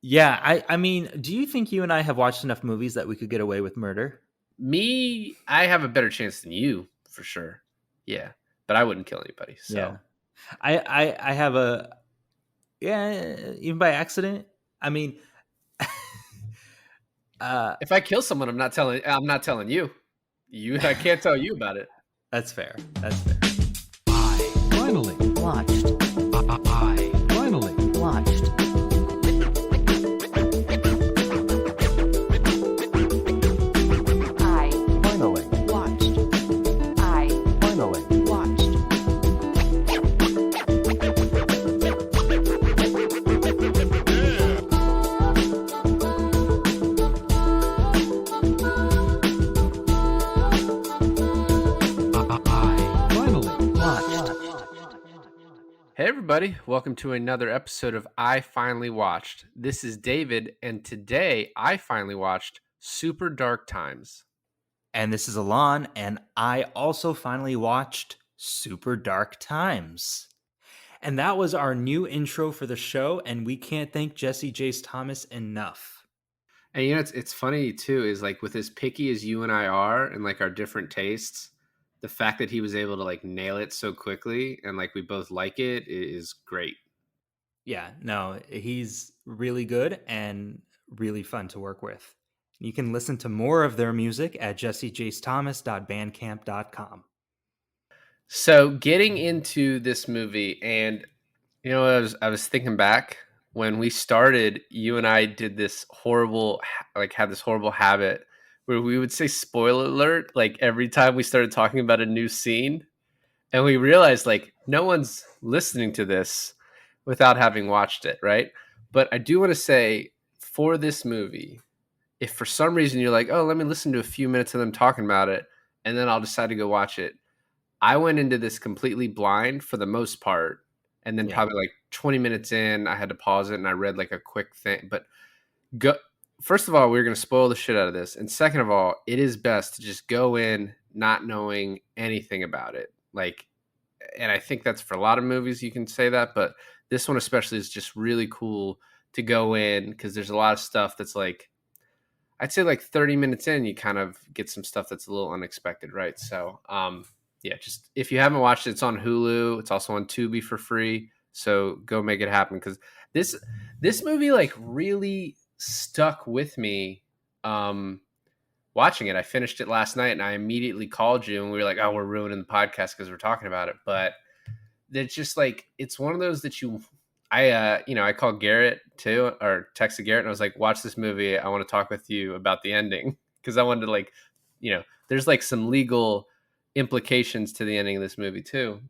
Yeah, I mean, do you think you and I have watched enough movies that we could get away with murder? Me, I have a better chance than you for sure. Yeah, but I wouldn't kill anybody. Yeah. So I have a yeah, even by accident. I mean, uh if I kill someone, I'm not telling you. I can't tell you about it. that's fair. That's fair. I finally Watched. I finally Watched. I finally watched. I finally watched. I finally Watched. Hey everybody, welcome to another episode of I Finally Watched. This is David, and today I finally watched Super Dark Times. And this is Alon, and I also finally watched Super Dark Times. And that was our new intro for the show, and we can't thank Jesse Jace Thomas enough. And it's funny too, is like with as picky as you and I are and like our different tastes, the fact that he was able to like nail it so quickly and like we both like it is great. Yeah, no, he's really good and really fun to work with. You can listen to more of their music at jessejacethomas.bandcamp.com. So getting into this movie, and I was thinking back when we started. You and I did this horrible, like, had this horrible habit where we would say "spoiler alert" like every time we started talking about a new scene, and we realized like no one's listening to this without having watched it, right? But I do want to say for this movie, if for some reason you're like, "Oh, let me listen to a few minutes of them talking about it," and then I'll decide to go watch it. I went into this completely blind for the most part, and then Yeah. probably like 20 minutes in, I had to pause it and I read like a quick thing. But go first of all, we're going to spoil the shit out of this, and second of all, it is best to just go in not knowing anything about it. Like, and I think that's for a lot of movies you can say that, but this one especially is just really cool to go in because there's a lot of stuff that's like I'd say like 30 minutes in, you kind of get some stuff that's a little unexpected, right? So, yeah, just if you haven't watched it, it's on Hulu. It's also on Tubi for free. So go make it happen because this this movie like really stuck with me. Watching it, I finished it last night, and I immediately called you, and we were like, "Oh, we're ruining the podcast because we're talking about it." But it's just like it's one of those that I called Garrett too, or texted Garrett, and I was like, watch this movie, I want to talk with you about the ending because I wanted to like, there's like some legal implications to the ending of this movie too.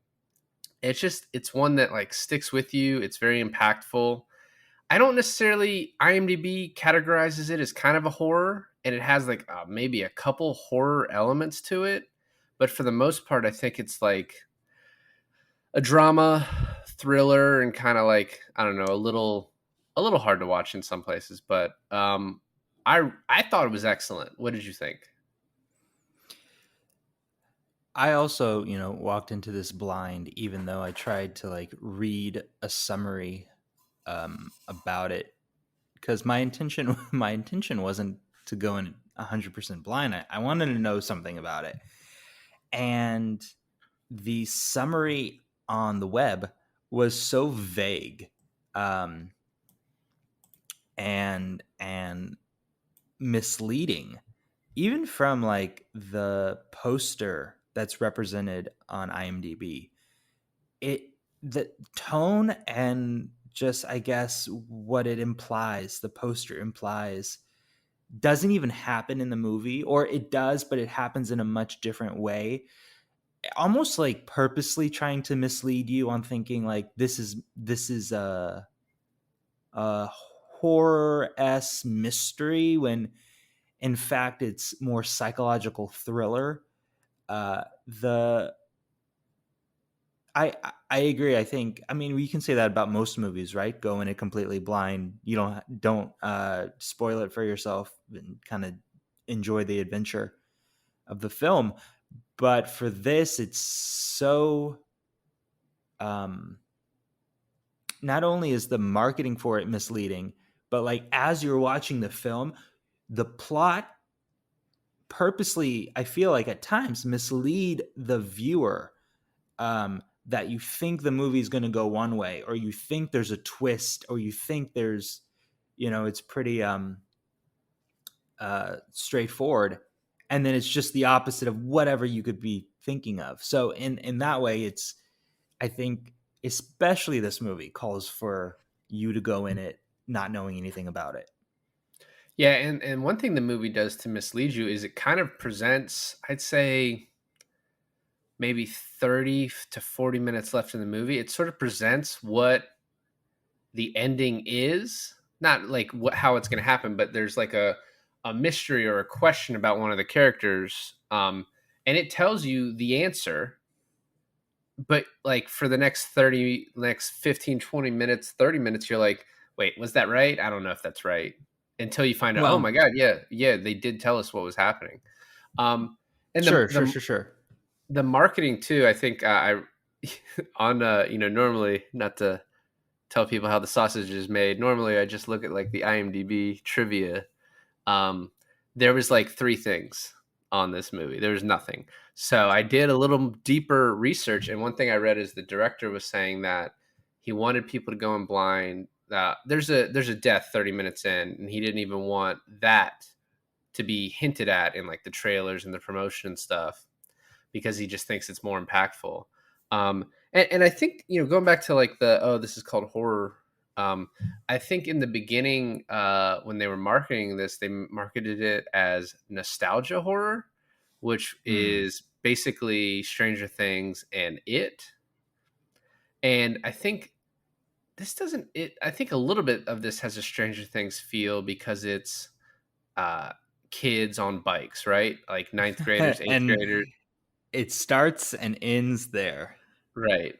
It's one that like sticks with you. It's very impactful. I don't necessarily IMDb categorizes it as kind of a horror, and it has like maybe a couple horror elements to it, but for the most part I think it's like a drama thriller and kind of like I don't know, a little hard to watch in some places, but I thought it was excellent. What did you think? I also, walked into this blind, even though I tried to like read a summary about it, because my intention my intention wasn't to go in 100% blind. I wanted to know something about it, and the summary on the web was so vague, um, and misleading, even from like the poster that's represented on IMDb. It the tone and just I guess what it implies, the poster implies, doesn't even happen in the movie, or it does, but it happens in a much different way. Almost like purposely trying to mislead you on thinking like this is a horror-esque mystery when in fact it's more psychological thriller. The I agree. I mean we can say that about most movies, right? Go in it completely blind. You don't spoil it for yourself and kind of enjoy the adventure of the film. But for this, it's so not only is the marketing for it misleading, but like as you're watching the film, the plot purposely, I feel like at times mislead the viewer, that you think the movie's going to go one way, or you think there's a twist, or you think there's, it's pretty straightforward, and then it's just the opposite of whatever you could be thinking of. So in that way, it's, I think, especially this movie calls for you to go in it not knowing anything about it. Yeah, and one thing the movie does to mislead you is it kind of presents, I'd say, maybe 30 to 40 minutes left in the movie. It sort of presents what the ending is, not like how it's going to happen, but there's like a mystery or a question about one of the characters, and it tells you the answer, but like for the next 15, 20 minutes, 30 minutes, you're like, wait, was that right? I don't know if that's right, until you find out, oh Well, my god, yeah, they did tell us what was happening. And sure, sure, sure, sure. the marketing too, I think, I on normally, not to tell people how the sausage is made, normally I just look at like the IMDb trivia. There was like 3 things on this movie. There was nothing. So I did a little deeper research, and one thing I read is the director was saying that he wanted people to go in blind. There's a death 30 minutes in, and he didn't even want that to be hinted at in like the trailers and the promotion and stuff, because he just thinks it's more impactful. And I think, going back to like this is called horror. I think in the beginning, when they were marketing this, they marketed it as nostalgia horror, which is basically Stranger Things and It. And I think I think a little bit of this has a Stranger Things feel, because it's kids on bikes, right? Like ninth graders, eighth And graders. it starts and ends there. Right.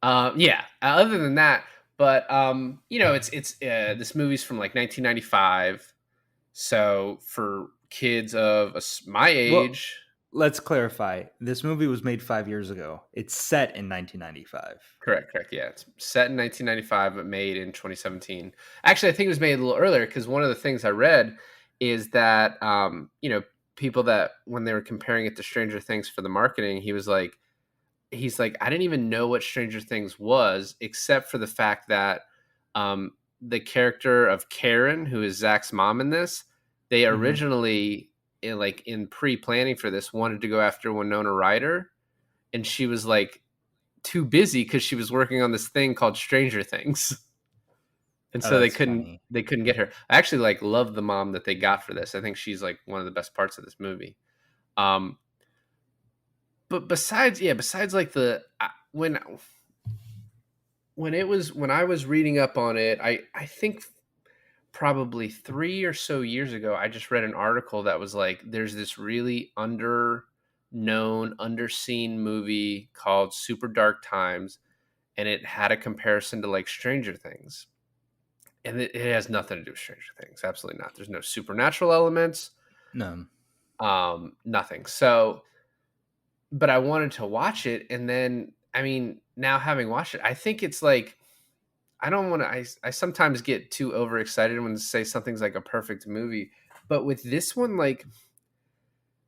Yeah. Other than that, but it's this movie's from like 1995. So for kids of my Well, age, let's clarify. This movie was made 5 years ago. It's set in 1995. correct. Yeah, it's set in 1995, but made in 2017. Actually, I think it was made a little earlier, because one of the things I read is that people that, when they were comparing it to Stranger Things for the marketing, he's like, I didn't even know what Stranger Things was, except for the fact that the character of Karen, who is Zach's mom in this, they originally, in pre-planning for this, wanted to go after Winona Ryder, and she was like too busy because she was working on this thing called Stranger Things. And Oh, so that's funny. they couldn't get her. I actually like love the mom that they got for this. I think she's like one of the best parts of this movie. But besides like when I was reading up on it, I think probably 3 or so years ago, I just read an article that was like, there's this really underseen movie called Super Dark Times, and it had a comparison to like Stranger Things. And it has nothing to do with Stranger Things. Absolutely not. There's no supernatural elements. No. Nothing. So, but I wanted to watch it, and then, I mean, now having watched it, I think it's like, I don't want to. I sometimes get too overexcited when I say something's like a perfect movie, but with this one, like,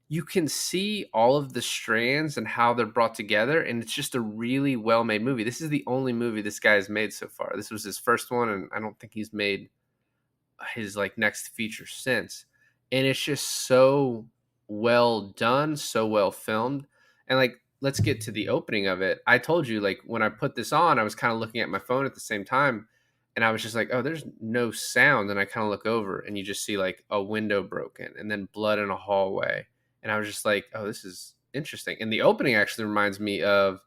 you can see all of the strands and how they're brought together, and it's just a really well-made movie. This is the only movie this guy has made so far. This was his first one, and I don't think he's made his like next feature since. And it's just so well done, so well filmed. And like, let's get to the opening of it. I told you, like, when I put this on, I was kind of looking at my phone at the same time, and I was just like, oh, there's no sound. And I kind of look over, and you just see like a window broken and then blood in a hallway. And I was just like, oh, this is interesting. And the opening actually reminds me of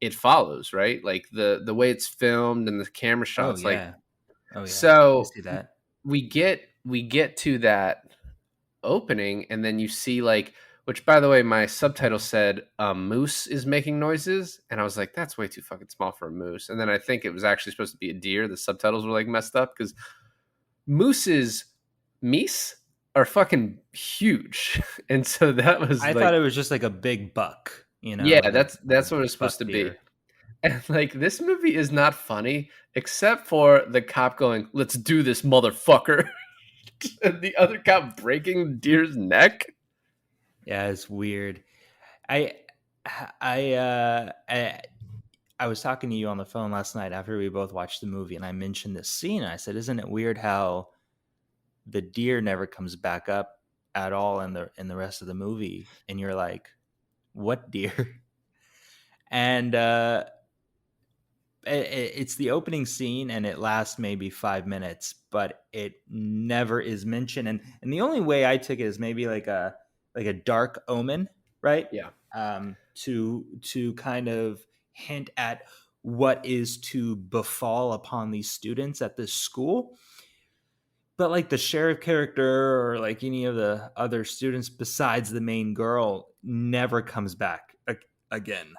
It Follows, right? Like the way it's filmed and the camera Oh shots. yeah. Oh yeah. I So see that. we get to that opening, and then you see like, which by the way, my subtitle said a moose is making noises, and I was like, that's way too fucking small for a moose. And then I think it was actually supposed to be a deer. The subtitles were like messed up, because meese are fucking huge. And so that was I like, thought it was just like a big buck, yeah, like a that's what it was supposed buck to be. deer. And like this movie is not funny except for the cop going, "Let's do this, motherfucker," and the other cop breaking the deer's neck. Yeah, it's weird. I I uh I, I was talking to you on the phone last night after we both watched the movie, and I mentioned this scene. And I said, "Isn't it weird how the deer never comes back up at all in the rest of the movie?" And you're like, "What deer?" And it's the opening scene, and it lasts maybe 5 minutes, but it never is mentioned. And the only way I took it is maybe like a dark omen, right? Yeah. To kind of hint at what is to befall upon these students at this school. But like the sheriff character or like any of the other students besides the main girl never comes back again.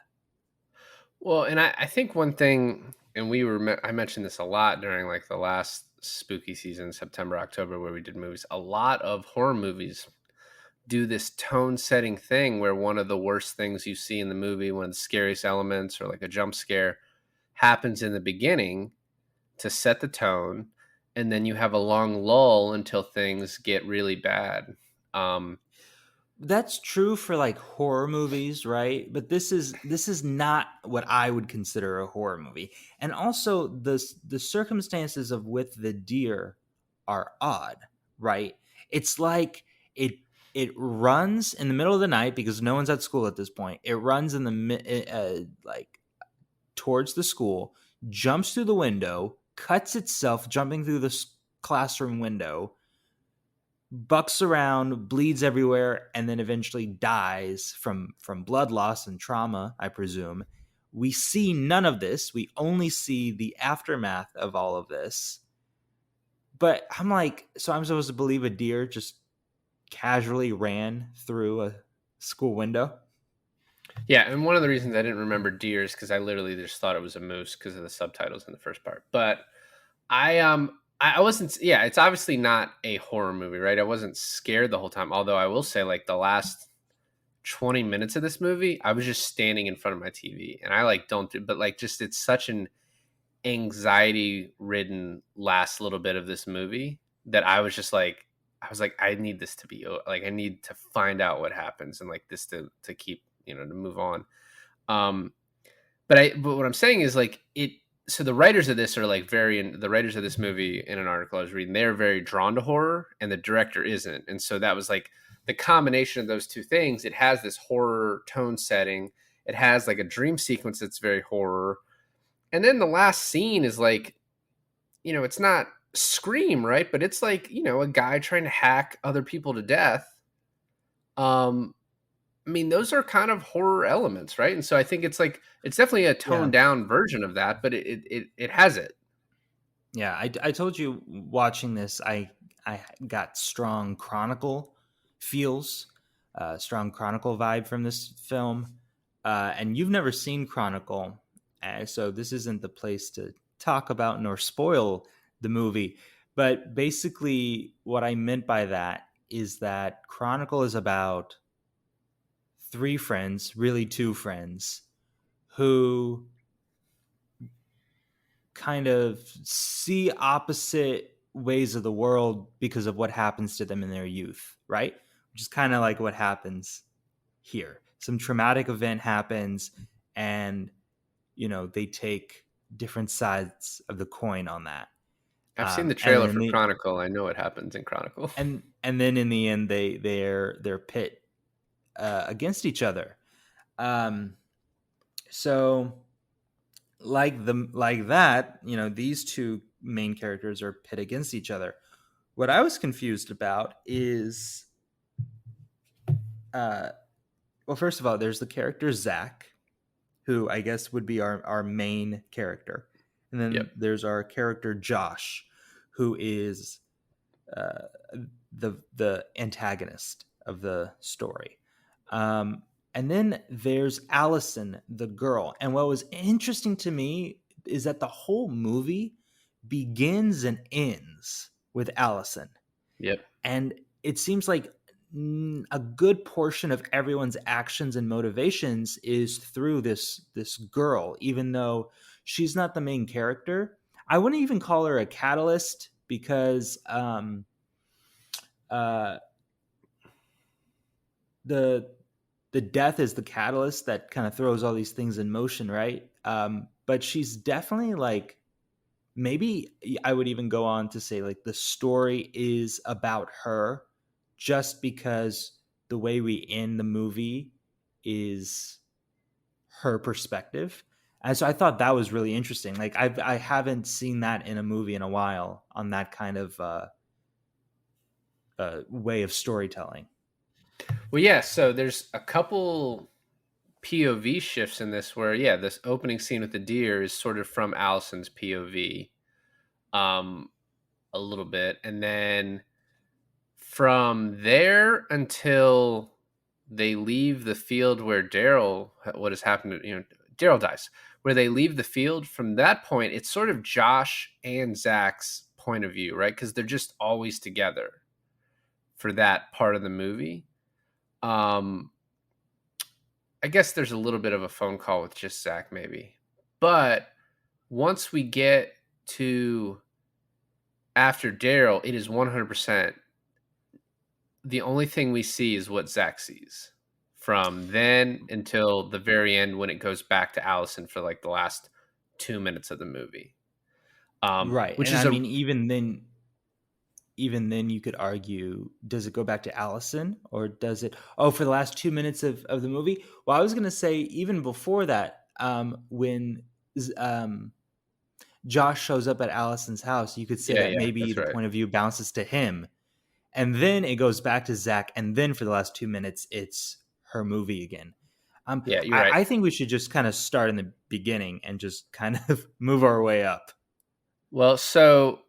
Well, and I think one thing, and I mentioned this a lot during like the last spooky season, September, October, where we did movies. A lot of horror movies do this tone setting thing where one of the worst things you see in the movie, one of the scariest elements or like a jump scare, happens in the beginning to set the tone, and then you have a long lull until things get really bad. Um, That's true for like horror movies, right? But this is not what I would consider a horror movie. And also the circumstances of with the deer are odd, right? It's like it runs in the middle of the night because no one's at school at this point. It runs in like towards the school, jumps through the window, cuts itself jumping through the classroom window, bucks around, bleeds everywhere, and then eventually dies from blood loss and trauma, I presume. We see none of this. We only see the aftermath of all of this. But I'm like, so I'm supposed to believe a deer just casually ran through a school window? yeah, and one of the reasons I didn't remember deer is because I literally just thought it was a moose because of the subtitles in the first part. But I wasn't, yeah, it's obviously not a horror movie, right? I wasn't scared the whole time. Although I will say, like the last 20 minutes of this movie, I was just standing in front of my TV, and I like don't do, but like just it's such an anxiety ridden last little bit of this movie that I was like, I need this to be like, I need to find out what happens and like this to keep, to move on. Um, but what I'm saying is like it. So the writers of this are like the writers of this movie in an article I was reading, they're very drawn to horror, and the director isn't. And so that was like the combination of those two things. It has this horror tone setting. It has like a dream sequence that's very horror, and then the last scene is like, it's not Scream, right? But it's like, a guy trying to hack other people to death. Um, I mean, those are kind of horror elements, right? And so I think it's like it's definitely a Yeah. toned down version of that, but it has it. Yeah, I told you watching this, I got strong Chronicle feels, strong Chronicle vibe from this film, and you've never seen Chronicle, so this isn't the place to talk about nor spoil the movie. But basically, what I meant by that is that Chronicle is about three friends, really two friends, who kind of see opposite ways of the world because of what happens to them in their youth, right? Which is kind of like what happens here. Some traumatic event happens, and they take different sides of the coin on that. I've seen the And trailer then for Chronicle. I know what happens in Chronicle. and then in the end, they're pit against each other. Um, so like that, these two main characters are pit against each other. What I was confused about is, uh, well, first of all, there's the character Zach, who I guess would be our main character, and then Yep. there's our character Josh, who is uh, the antagonist of the story. And then there's Allison, the girl. And what was interesting to me is that the whole movie begins and ends with Allison. Yep. And it seems like a good portion of everyone's actions and motivations is through this girl, even though she's not the main character. I wouldn't even call her a catalyst because uh, the the death is the catalyst that kind of throws all these things in motion, right? But she's definitely like, maybe I would even go on to say like the story is about her, just because the way we end the movie is her perspective. And so I thought that was really interesting. Like I haven't seen that in a movie in a while on that kind of way of storytelling. Well, yeah. So there's a couple POV shifts in this where, yeah, this opening scene with the deer is sort of from Allison's POV, um, a little bit, and then from there until they leave the field where Daryl, what has happened, Daryl dies, where they leave the field. From that point, it's sort of Josh and Zach's point of view, right? Because they're just always together for that part of the movie. Um, I guess there's a little bit of a phone call with just Zach, maybe. But once we get to after Daryl, it is 100%. The only thing we see is what Zach sees from then until the very end when it goes back to Allison for like the last 2 minutes of the movie. Right. Which And is I a mean, even then you could argue, does it go back to Allison, or does it, oh, for the last 2 minutes of the movie? Well, I was going to say even before that, when um, Josh shows up at Allison's house, you could say yeah, that yeah, maybe that's the right. point of view bounces to him, and then it goes back to Zach, and then for the last 2 minutes it's her movie again. Yeah, you're right. I think we should just kind of start in the beginning and just kind of move our way up. Well, so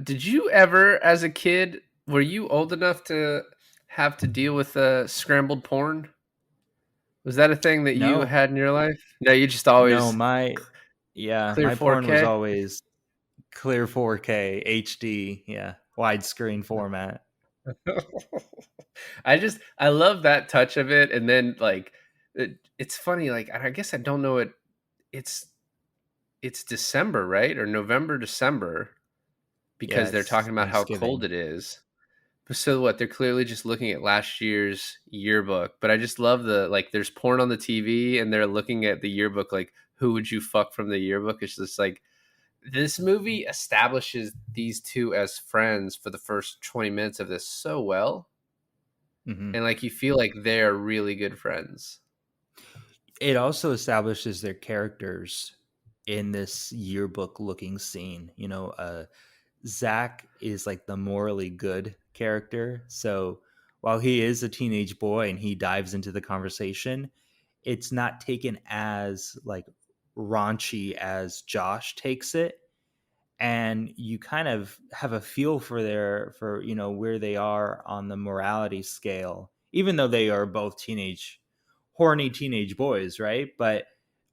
did you ever, as a kid, were you old enough to have to deal with scrambled porn? Was that a thing that you No, had in your life? No, you just no, always yeah, clear my porn was 4K. always clear 4K HD, yeah, widescreen format. I love that touch of it, and then like it's funny. Like I guess I don't know it. It's it's December, right, or November, December, Yeah, because they're it's talking about how cold Thanksgiving. it is. So what? They're clearly just looking at last year's yearbook. But I just love the like. There's porn on the TV, and they're looking at the yearbook. Like, who would you fuck from the yearbook? It's just like this movie establishes these two as friends for the first 20 minutes of this so well, Hmm. and like you feel like they're really good friends. It also establishes their characters in this yearbook looking scene. Zach is like the morally good character. So while he is a teenage boy and he dives into the conversation, it's not taken as like raunchy as Josh takes it. And you kind of have a feel for where they are on the morality scale, even though they are both horny teenage boys, right? But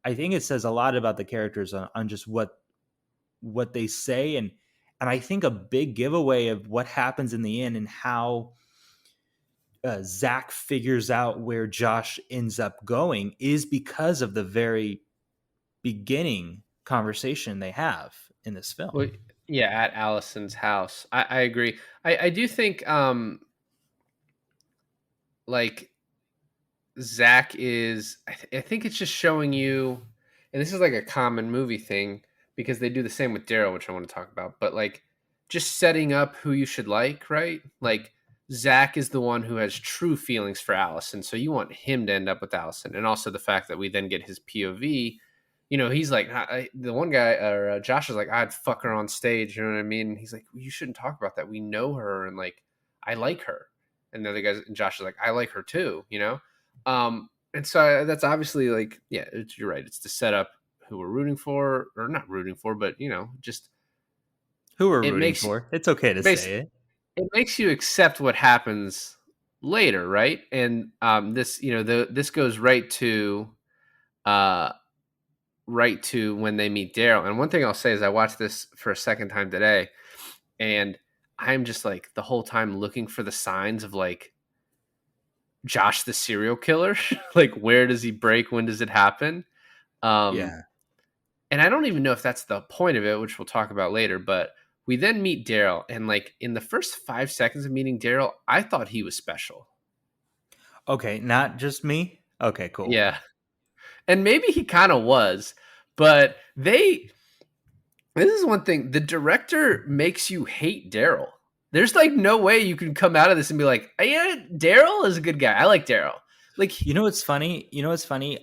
I think it says a lot about the characters on just what they say, and I think a big giveaway of what happens in the end and how Zach figures out where Josh ends up going is because of the very beginning conversation they have in this film. Well, yeah, at Allison's house. I agree. I do think like Zach is I think it's just showing you, and this is like a common movie thing because they do the same with Daryl, which I want to talk about, but like just setting up who you should like, right? Like Zach is the one who has true feelings for Allison, so you want him to end up with Allison, and also the fact that we then get his POV. He's like the one guy, or Josh is like, I'd fuck her on stage. You know what I mean? He's like, well, you shouldn't talk about that. We know her, and like, I like her. And the other guys, and Josh is like, I like her too. And so that's obviously like, yeah, you're right. It's to set up who we're rooting for, or not rooting for, but just Who we're it rooting makes for. It's okay to base say it. it makes you accept what happens later, right? And this, this goes uh, right to when they meet Daryl. And one thing I'll say is I watched this for a second time today, and I'm just like the whole time looking for the signs of like Josh the serial killer. Like, where does he break? When does it happen? Um, Yeah. and I don't even know if that's the point of it, which we'll talk about later. But we then meet Daryl, and like in the first 5 seconds of meeting Daryl, I thought he was special. Okay, not just me. Okay, cool. Yeah, and maybe he kind of was, but they. This is one thing. The director makes you hate Daryl. There's like no way you can come out of this and be like, yeah, Daryl is a good guy. I like Daryl. Like, You know what's funny? You know what's funny?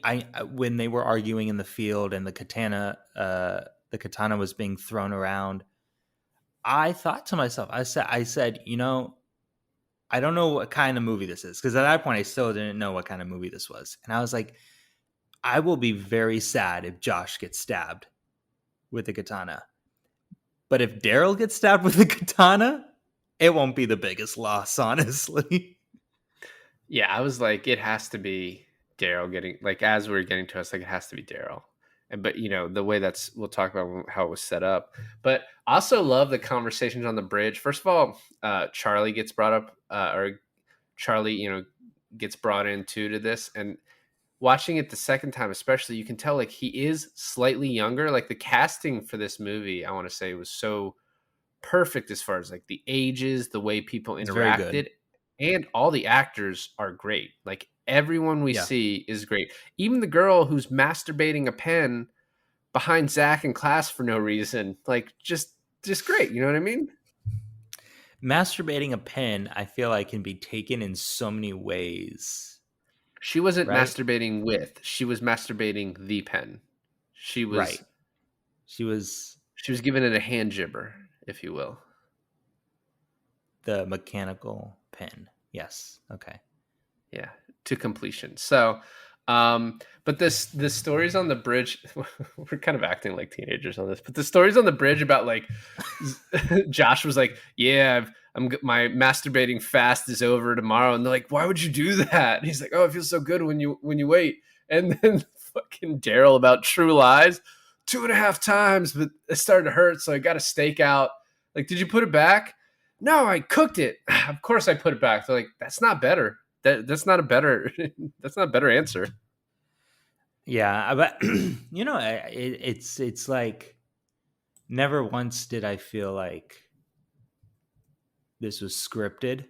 When they were arguing in the field and the katana was being thrown around, I thought to myself, I said, I don't know what kind of movie this is, because at that point I still didn't know what kind of movie this was, and I was like, I will be very sad if Josh gets stabbed with the katana, but if Daryl gets stabbed with the katana, it won't be the biggest loss, honestly. yeah, I was like, it has to be Daryl getting like as we are getting to us, like it has to be Daryl. And but the way that's we'll talk about how it was set up. But I also love the conversations on the bridge. First of all, Charlie gets brought up, or Charlie, gets brought into to this, and watching it the second time, especially, you can tell like he is slightly younger. Like the casting for this movie, I want to say, was so perfect as far as like the ages, the way people It's very good. interacted, and all the actors are great. Like everyone we Yeah. see is great. Even the girl who's masturbating a pen behind Zach in class for no reason, like just great. You know what I mean? Masturbating a pen, I feel like, can be taken in so many ways, She wasn't right? masturbating with; she was masturbating the pen. She was Right. She was she was giving it a hand jibber, if you will. the mechanical pen. Yes. Okay. Yeah, to completion. So, but the stories on the bridge, we're kind of acting like teenagers on this, but the stories on the bridge about like Josh was like, yeah, my masturbating fast is over tomorrow, and they're like, why would you do that? And he's like, oh, it feels so good when you wait. And then fucking Daryl about True Lies, 2.5 times, but it started to hurt, so I got a steak out. Like, did you put it back? No, I cooked it. Of course I put it back. They're like, that's not better. That's not a better that's not a better answer. Yeah, but it's like never once did I feel like this was scripted,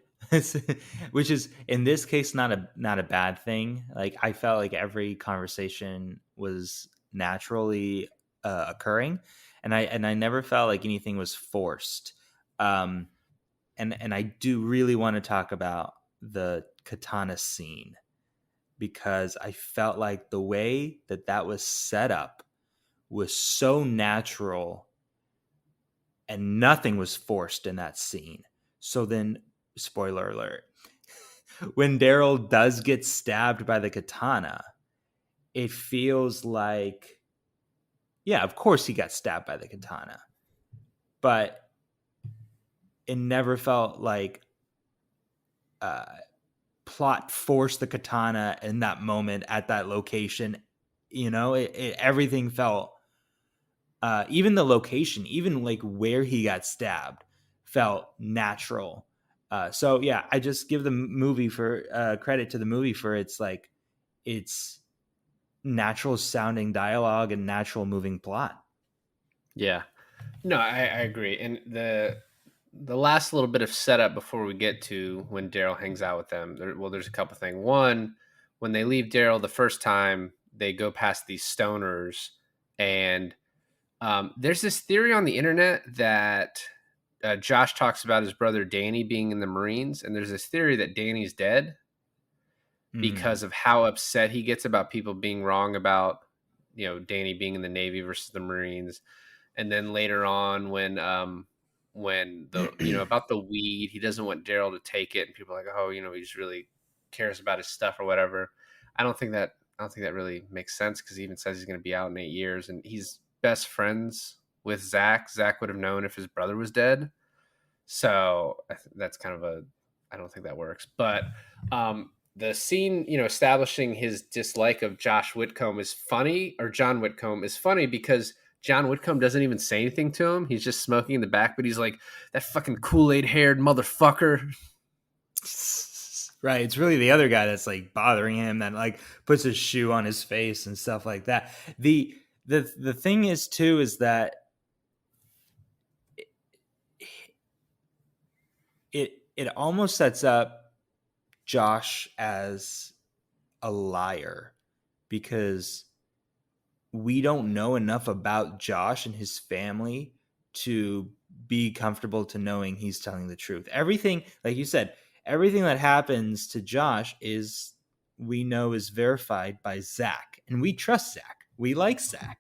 which is in this case not a bad thing. Like I felt like every conversation was naturally occurring, and I never felt like anything was forced. Um, and I do really want to talk about the katana scene, because I felt like the way that was set up was so natural and nothing was forced in that scene. So then, spoiler alert, when Daryl does get stabbed by the katana, it feels like, yeah, of course he got stabbed by the katana, but it never felt like uh, plot forced the katana in that moment at that location. Everything felt, even the location, even like where he got stabbed, felt natural. So yeah, I just give the movie for credit to the movie for its natural sounding dialogue and natural moving plot. Yeah. No, I agree. And the last little bit of setup before we get to when Daryl hangs out with them, there's a couple things. One, when they leave Daryl the first time, they go past these stoners, and there's this theory on the internet that Josh talks about his brother Danny being in the Marines, and there's this theory that Danny's dead Mm. because of how upset he gets about people being wrong about Danny being in the Navy versus the Marines. And then later on, when the about the weed, he doesn't want Daryl to take it, and people are like, oh, he just really cares about his stuff or whatever. I don't think that really makes sense, because he even says he's going to be out in 8 years, and he's best friends with Zach. Zach would have known if his brother was dead, so that's kind of I don't think that works. But the scene, establishing his dislike of Josh Whitcomb is funny, or John Whitcomb is funny, because John Whitcomb doesn't even say anything to him. He's just smoking in the back, but he's like, that fucking Kool-Aid haired motherfucker. Right. It's really the other guy that's like bothering him that like puts his shoe on his face and stuff like that. The thing is too is that it almost sets up Josh as a liar because we don't know enough about Josh and his family to be comfortable to knowing he's telling the truth. Everything, like you said, everything that happens to Josh is we know is verified by Zach, and we trust Zach. We like Zach.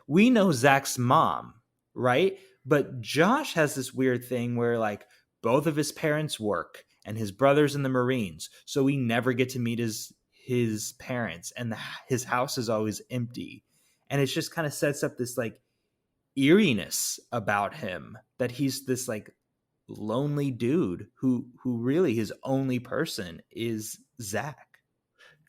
We know Zach's mom, right? But Josh has this weird thing where like both of his parents work and his brother's in the Marines, so we never get to meet his parents, and his house is always empty, and it just kind of sets up this like eeriness about him that he's this like lonely dude who really his only person is Zach.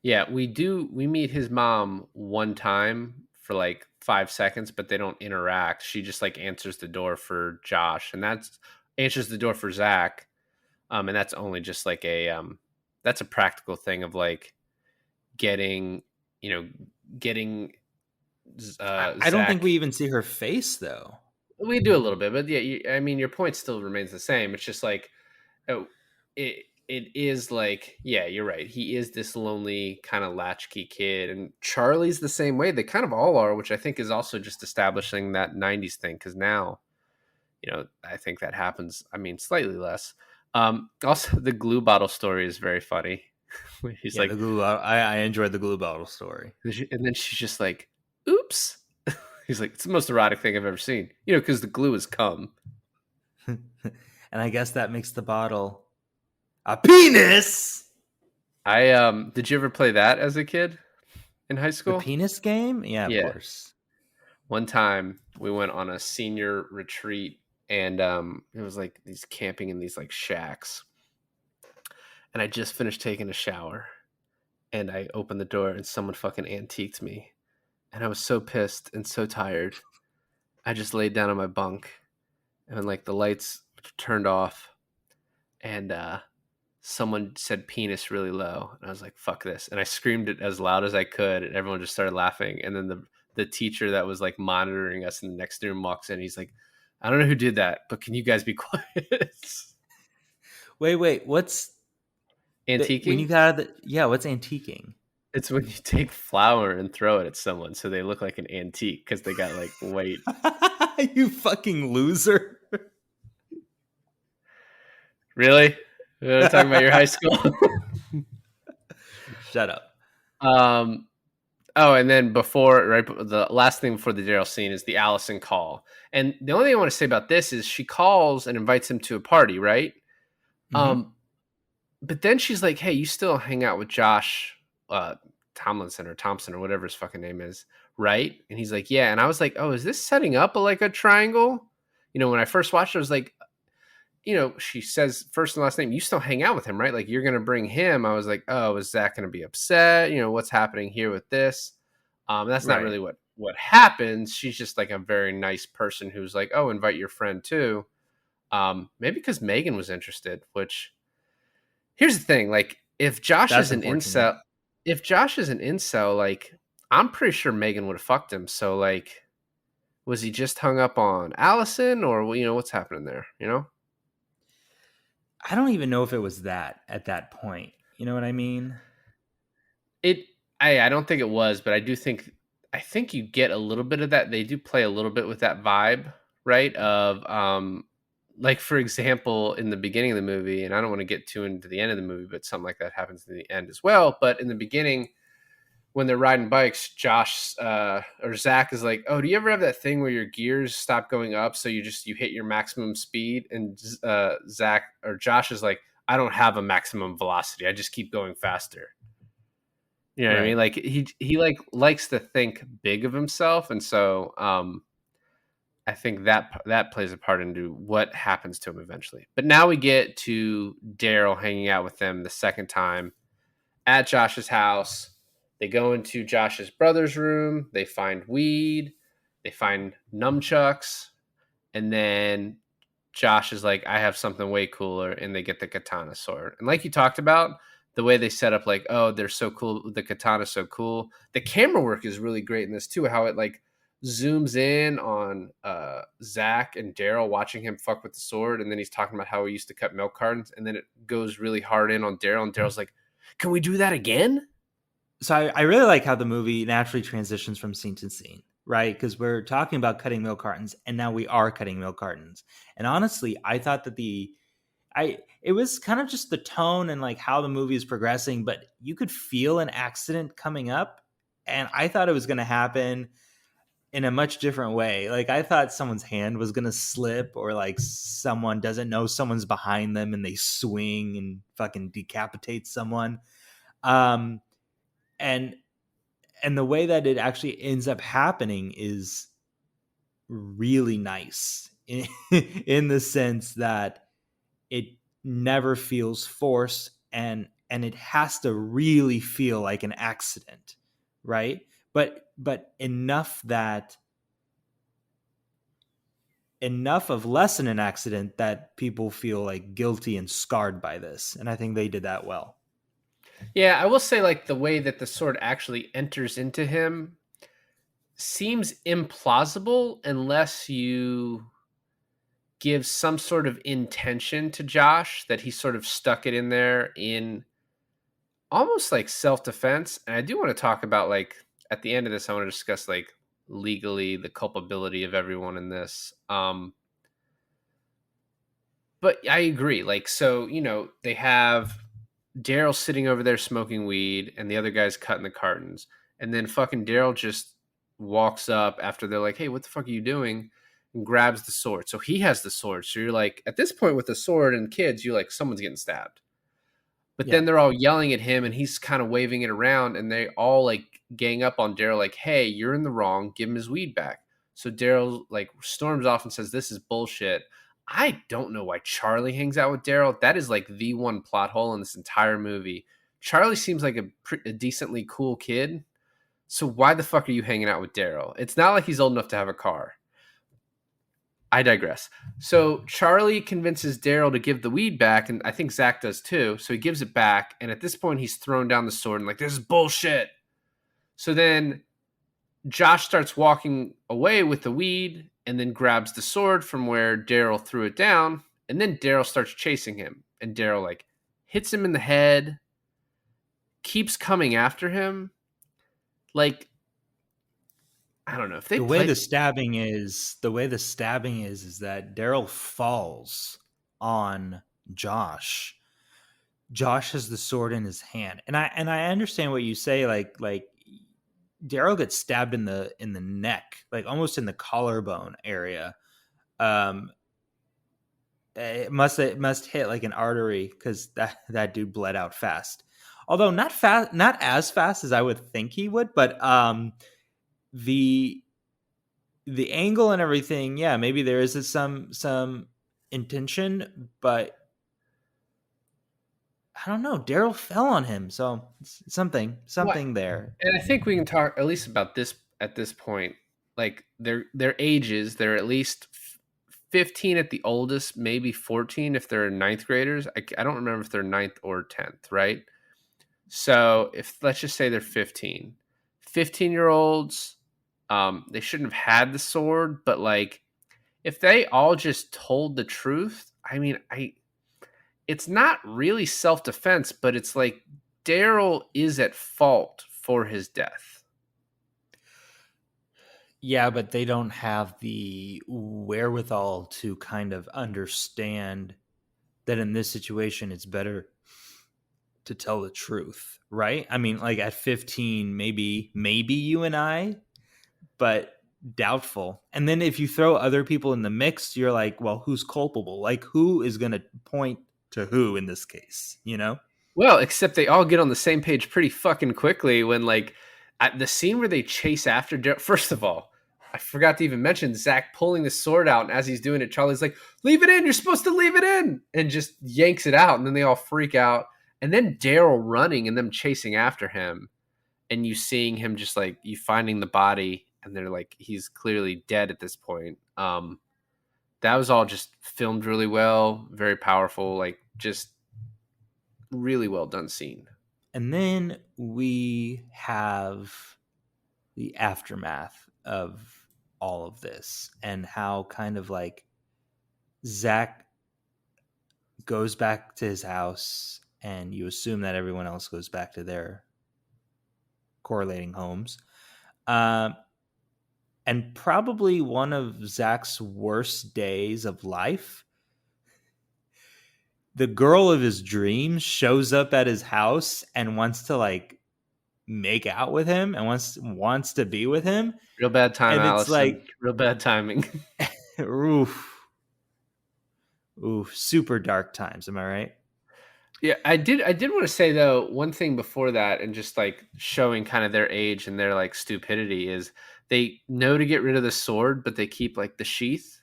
Yeah, we meet his mom one time for like 5 seconds, but they don't interact. She just like answers the door for Josh, and that's answers the door for Zach. And that's only just like that's a practical thing of like getting, getting I don't think Zach. we even see her face though. We do a little bit, but yeah, I mean, your point still remains the same. It's just like, oh, it is like, yeah, you're right. He is this lonely kind of latchkey kid, and Charlie's the same way. They kind of all are, which I think is also just establishing that '90s thing. Because now, I think that happens. I mean, slightly less. Also, the glue bottle story is very funny. He's Yeah, like, the glue. I enjoyed the glue bottle story. and then she's just like, "Oops." He's like, "It's the most erotic thing I've ever seen." Because the glue has come. And I guess that makes the bottle a penis. Did you ever play that as a kid in high The school? penis game? Yeah, of Yeah. course. One time we went on a senior retreat, and it was like these camping in these like shacks. And I just finished taking a shower, and I opened the door and someone fucking antiqued me. And I was so pissed and so tired. I just laid down on my bunk, and like the lights turned off, and someone said penis really low, and I was like, fuck this. And I screamed it as loud as I could, and everyone just started laughing. And then the teacher that was like monitoring us in the next room walks in. He's like, I don't know who did that, but can you guys be quiet? Wait, what's when you Antiquing? got out of what's antiquing? It's when you take flour and throw it at someone so they look like an antique because they got like weight. You fucking loser. Really? We're talking about your high school? Shut up. Oh, and then the last thing before the Daryl scene is the Allison call. And the only thing I want to say about this is she calls and invites him to a party, right? Mhm. But then she's like, hey, you still hang out with Josh Tomlinson or Thompson or whatever his fucking name is, right? And he's like, yeah. And I was like, oh, is this setting up like a triangle? When I first watched it, I was like, she says first and last name, you still hang out with him, right? Like you're going to bring him. I was like, oh, is Zach going to be upset? What's happening here with this? That's not Right. really what happens. She's just like a very nice person who's like, oh, invite your friend too. Maybe because Megan was interested, which here's the thing. Like if Josh That's is an unfortunate. incel, like I'm pretty sure Megan would have fucked him. So like, was he just hung up on Allison or, what's happening there? I don't even know if it was that at that point. You know what I mean? I don't think it was, but I think you get a little bit of that. They do play a little bit with that vibe, right? Of like for example, in the beginning of the movie, and I don't want to get too into the end of the movie, but something like that happens in the end as well. But in the beginning, when they're riding bikes, Josh or Zach is like, "Oh, do you ever have that thing where your gears stop going up, so you hit your maximum speed?" And Zach or Josh is like, "I don't have a maximum velocity. I just keep going faster." You know what I mean? Right. Like he like likes to think big of himself, and so I think that plays a part into what happens to him eventually. But now we get to Daryl hanging out with them the second time at Josh's house. They go into Josh's brother's room. They find weed. They find nunchucks, and then Josh is like, I have something way cooler, and they get the katana sword. And like you talked about, the way they set up, like, oh, they're so cool, the katana's so cool. The camera work is really great in this too, how it like zooms in on Zach and Daryl watching him fuck with the sword, and then he's talking about how he used to cut milk cartons, and then it goes really hard in on Daryl, and Daryl's like, can we do that again? So I really like how the movie naturally transitions from scene to scene, right? Because we're talking about cutting milk cartons, and now we are cutting milk cartons. And honestly, I thought that it was kind of just the tone and like how the movie is progressing, but you could feel an accident coming up, and I thought it was going to happen in a much different way. Like I thought someone's hand was going to slip, or like someone doesn't know someone's behind them and they swing and fucking decapitate someone. Um, and the way that it actually ends up happening is really nice in the sense that it never feels forced, and it has to really feel like an accident, right? But enough of less than an accident that people feel like guilty and scarred by this, and I think they did that well. Yeah, I will say like the way that the sword actually enters into him seems implausible unless you give some sort of intention to Josh that he sort of stuck it in there in almost like self-defense. And I do want to talk about like at the end of this, I want to discuss like legally the culpability of everyone in this. But I agree. Like, so, you know, they have Daryl sitting over there smoking weed and the other guy's cutting the cartons. And then fucking Daryl just walks up after they're like, hey, what the fuck are you doing? And grabs the sword. So he has the sword. So you're like, at this point with the sword and kids, you're like, someone's getting stabbed. But Yeah. then they're all yelling at him and he's kind of waving it around and they all like gang up on Daryl, like, hey, you're in the wrong. Give him his weed back. So Daryl like storms off and says, this is bullshit. I don't know why Charlie hangs out with Daryl. That is like the one plot hole in this entire movie. Charlie seems like a decently cool kid. So why the fuck are you hanging out with Daryl? It's not like he's old enough to have a car. I digress. So Charlie convinces Daryl to give the weed back, and I think Zach does too. So he gives it back, and at this point, he's thrown down the sword and like, this is bullshit. So then Josh starts walking away with the weed and then grabs the sword from where Daryl threw it down, and then Daryl starts chasing him, and Daryl like hits him in the head, keeps coming after him. Like, I don't know if they The way the stabbing is that Daryl falls on Josh. Josh has the sword in his hand, and I understand what you say. Like Daryl gets stabbed in the neck, like almost in the collarbone area. It must hit like an artery because that dude bled out fast. Although not as fast as I would think he would, but the angle and everything, yeah, maybe there is some intention, but I don't know. Daryl fell on him, so something what? there. And I think we can talk at least about this at this point. Like their ages, they're at least 15 at the oldest, maybe 14 if they're ninth graders. I don't remember if they're ninth or 10th, right? So if let's just say they're 15-year-olds, they shouldn't have had the sword, but like if they all just told the truth, I mean, it's not really self-defense, but it's like Daryl is at fault for his death. Yeah, but they don't have the wherewithal to kind of understand that in this situation it's better to tell the truth, right? I mean, like at 15, maybe you and I, but doubtful. And then if you throw other people in the mix, you're like, well, who's culpable? Like who is going to point to who in this case, you know? Well, except they all get on the same page pretty fucking quickly when, like, at the scene where they chase after Daryl. First of all, I forgot to even mention Zach pulling the sword out, and as he's doing it, Charlie's like, leave it in, you're supposed to leave it in, and just yanks it out, and then they all freak out. And then Daryl running and them chasing after him, and you seeing him just, like, you finding the body, and they're like, he's clearly dead at this point. That was all just filmed really well, very powerful, like just really well done scene. And then we have the aftermath of all of this and how kind of like Zach goes back to his house, and you assume that everyone else goes back to their correlating homes. Um, and probably one of Zach's worst days of life. The girl of his dreams shows up at his house and wants to like make out with him and wants to be with him. Real bad time, And it's Allison. like, Real bad timing. oof, super dark times. Am I right? Yeah, I did want to say though, one thing before that, and just like showing kind of their age and their like stupidity, is they know to get rid of the sword, but they keep like the sheath.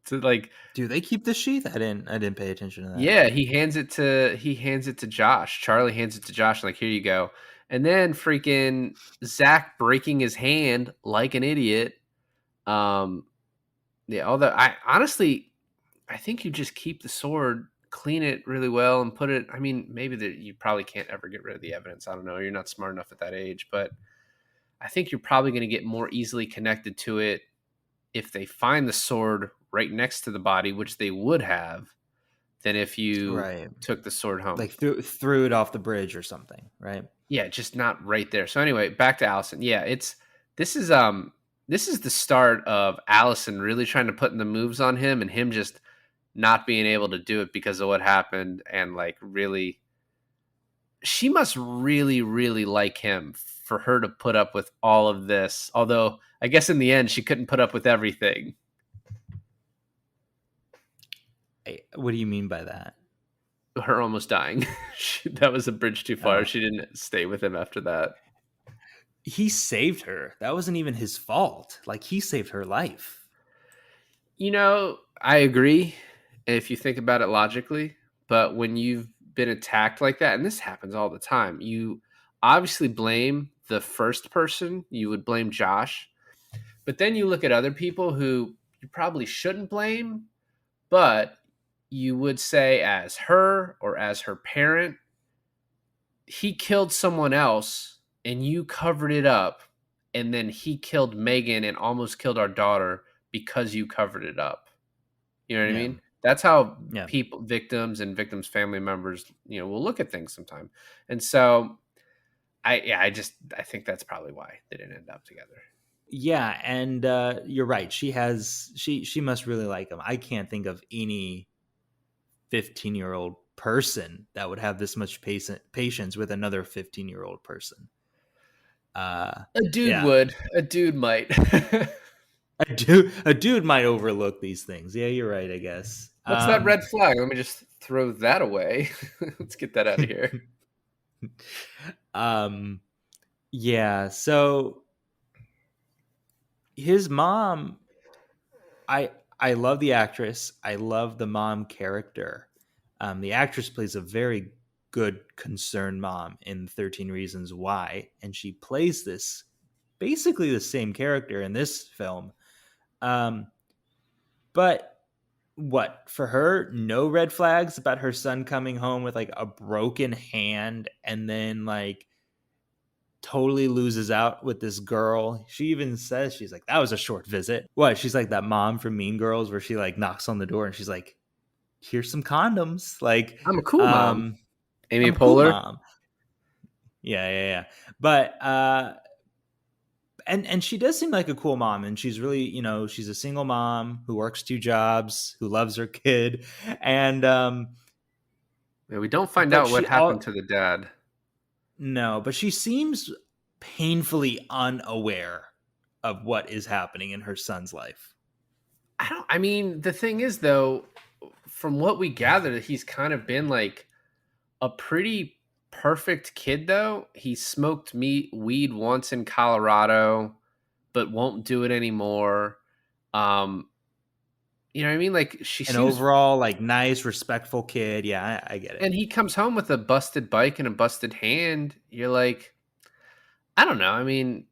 To like, Do they keep the sheath? I didn't pay attention to that. yeah, he hands it to Josh. Charlie hands it to Josh, like, here you go. And then freaking Zach breaking his hand like an idiot. Yeah, although I think you just keep the sword, clean it really well, and put it. I mean, maybe that you probably can't ever get rid of the evidence. I don't know. You're not smart enough at that age, but I think you're probably going to get more easily connected to it if they find the sword right next to the body, which they would have, than if you Right. took the sword home. Like threw it off the bridge or something, right? Yeah, just not right there. So anyway, back to Allison. Yeah, this is the start of Allison really trying to put in the moves on him, and him just not being able to do it because of what happened. And like, really, she must really, really like him for her to put up with all of this. Although I guess in the end, she couldn't put up with everything. What do you mean by that? Her almost dying. That was a bridge too far. Oh. She didn't stay with him after that. He saved her. That wasn't even his fault. Like, he saved her life. You know, I agree if you think about it logically, but when you've been attacked like that, and this happens all the time, you obviously blame the first person. You would blame Josh, but then you look at other people who you probably shouldn't blame, but you would say as her or as her parent, he killed someone else and you covered it up, and then he killed Megan and almost killed our daughter because you covered it up. You know what I Yeah. mean? That's how Yeah. people, victims and victims' family members, will look at things sometime. And so I think that's probably why they didn't end up together. Yeah, and you're right. She must really like him. I can't think of any 15-year-old person that would have this much patience with another 15-year-old person. A dude yeah. would. A dude might. A dude might overlook these things. Yeah, you're right, I guess. What's that red flag? Let me just throw that away. Let's get that out of here. Yeah, so his mom, I love the actress. I love the mom character. The actress plays a very good concerned mom in 13 Reasons Why, and she plays this basically the same character in this film. But what, for her, no red flags about her son coming home with like a broken hand and then like totally loses out with this girl. She even says, she's like, that was a short visit. What? She's like that mom from Mean Girls where she like knocks on the door and she's like, here's some condoms. Like, I'm a cool mom. Amy I'm a cool Poehler. mom. Yeah. But and she does seem like a cool mom, and she's really, she's a single mom who works 2 jobs, who loves her kid, and Yeah, we don't find out what happened to the dad. No, but she seems painfully unaware of what is happening in her son's life. I mean, the thing is, though, from what we gathered, he's kind of been like a pretty perfect kid, though. He smoked weed once in Colorado, but won't do it anymore. You know what I mean? Like, she An seems overall like nice, respectful kid. Yeah, I get it. And he comes home with a busted bike and a busted hand. You're like, I don't know. I mean,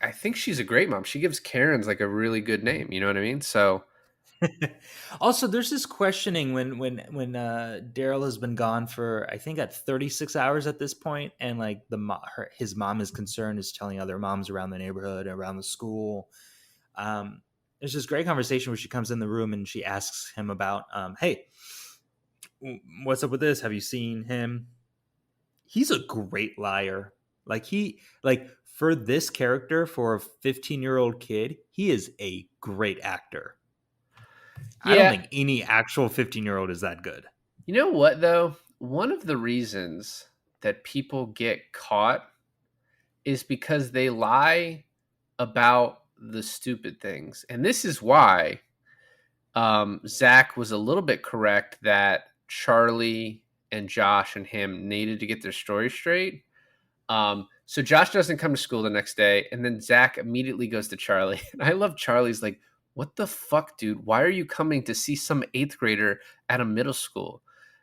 I think she's a great mom. She gives Karen's like a really good name. You know what I mean? So Also, there's this questioning when Daryl has been gone for, I think, at 36 hours at this point, and like his mom is concerned, is telling other moms around the neighborhood, around the school. Um, there's this great conversation where she comes in the room and she asks him about, hey, what's up with this? Have you seen him? He's a great liar. Like for this character, for a 15-year-old kid, he is a great actor. I don't yeah, think any actual 15-year-old is that good. you know what though? One of the reasons that people get caught is because they lie about the stupid things, and this is why Zach was a little bit correct that Charlie and Josh and him needed to get their story straight. So Josh doesn't come to school the next day, and then Zach immediately goes to Charlie. And I love Charlie's like, "What the fuck, dude? Why are you coming to see some eighth grader at a middle school?"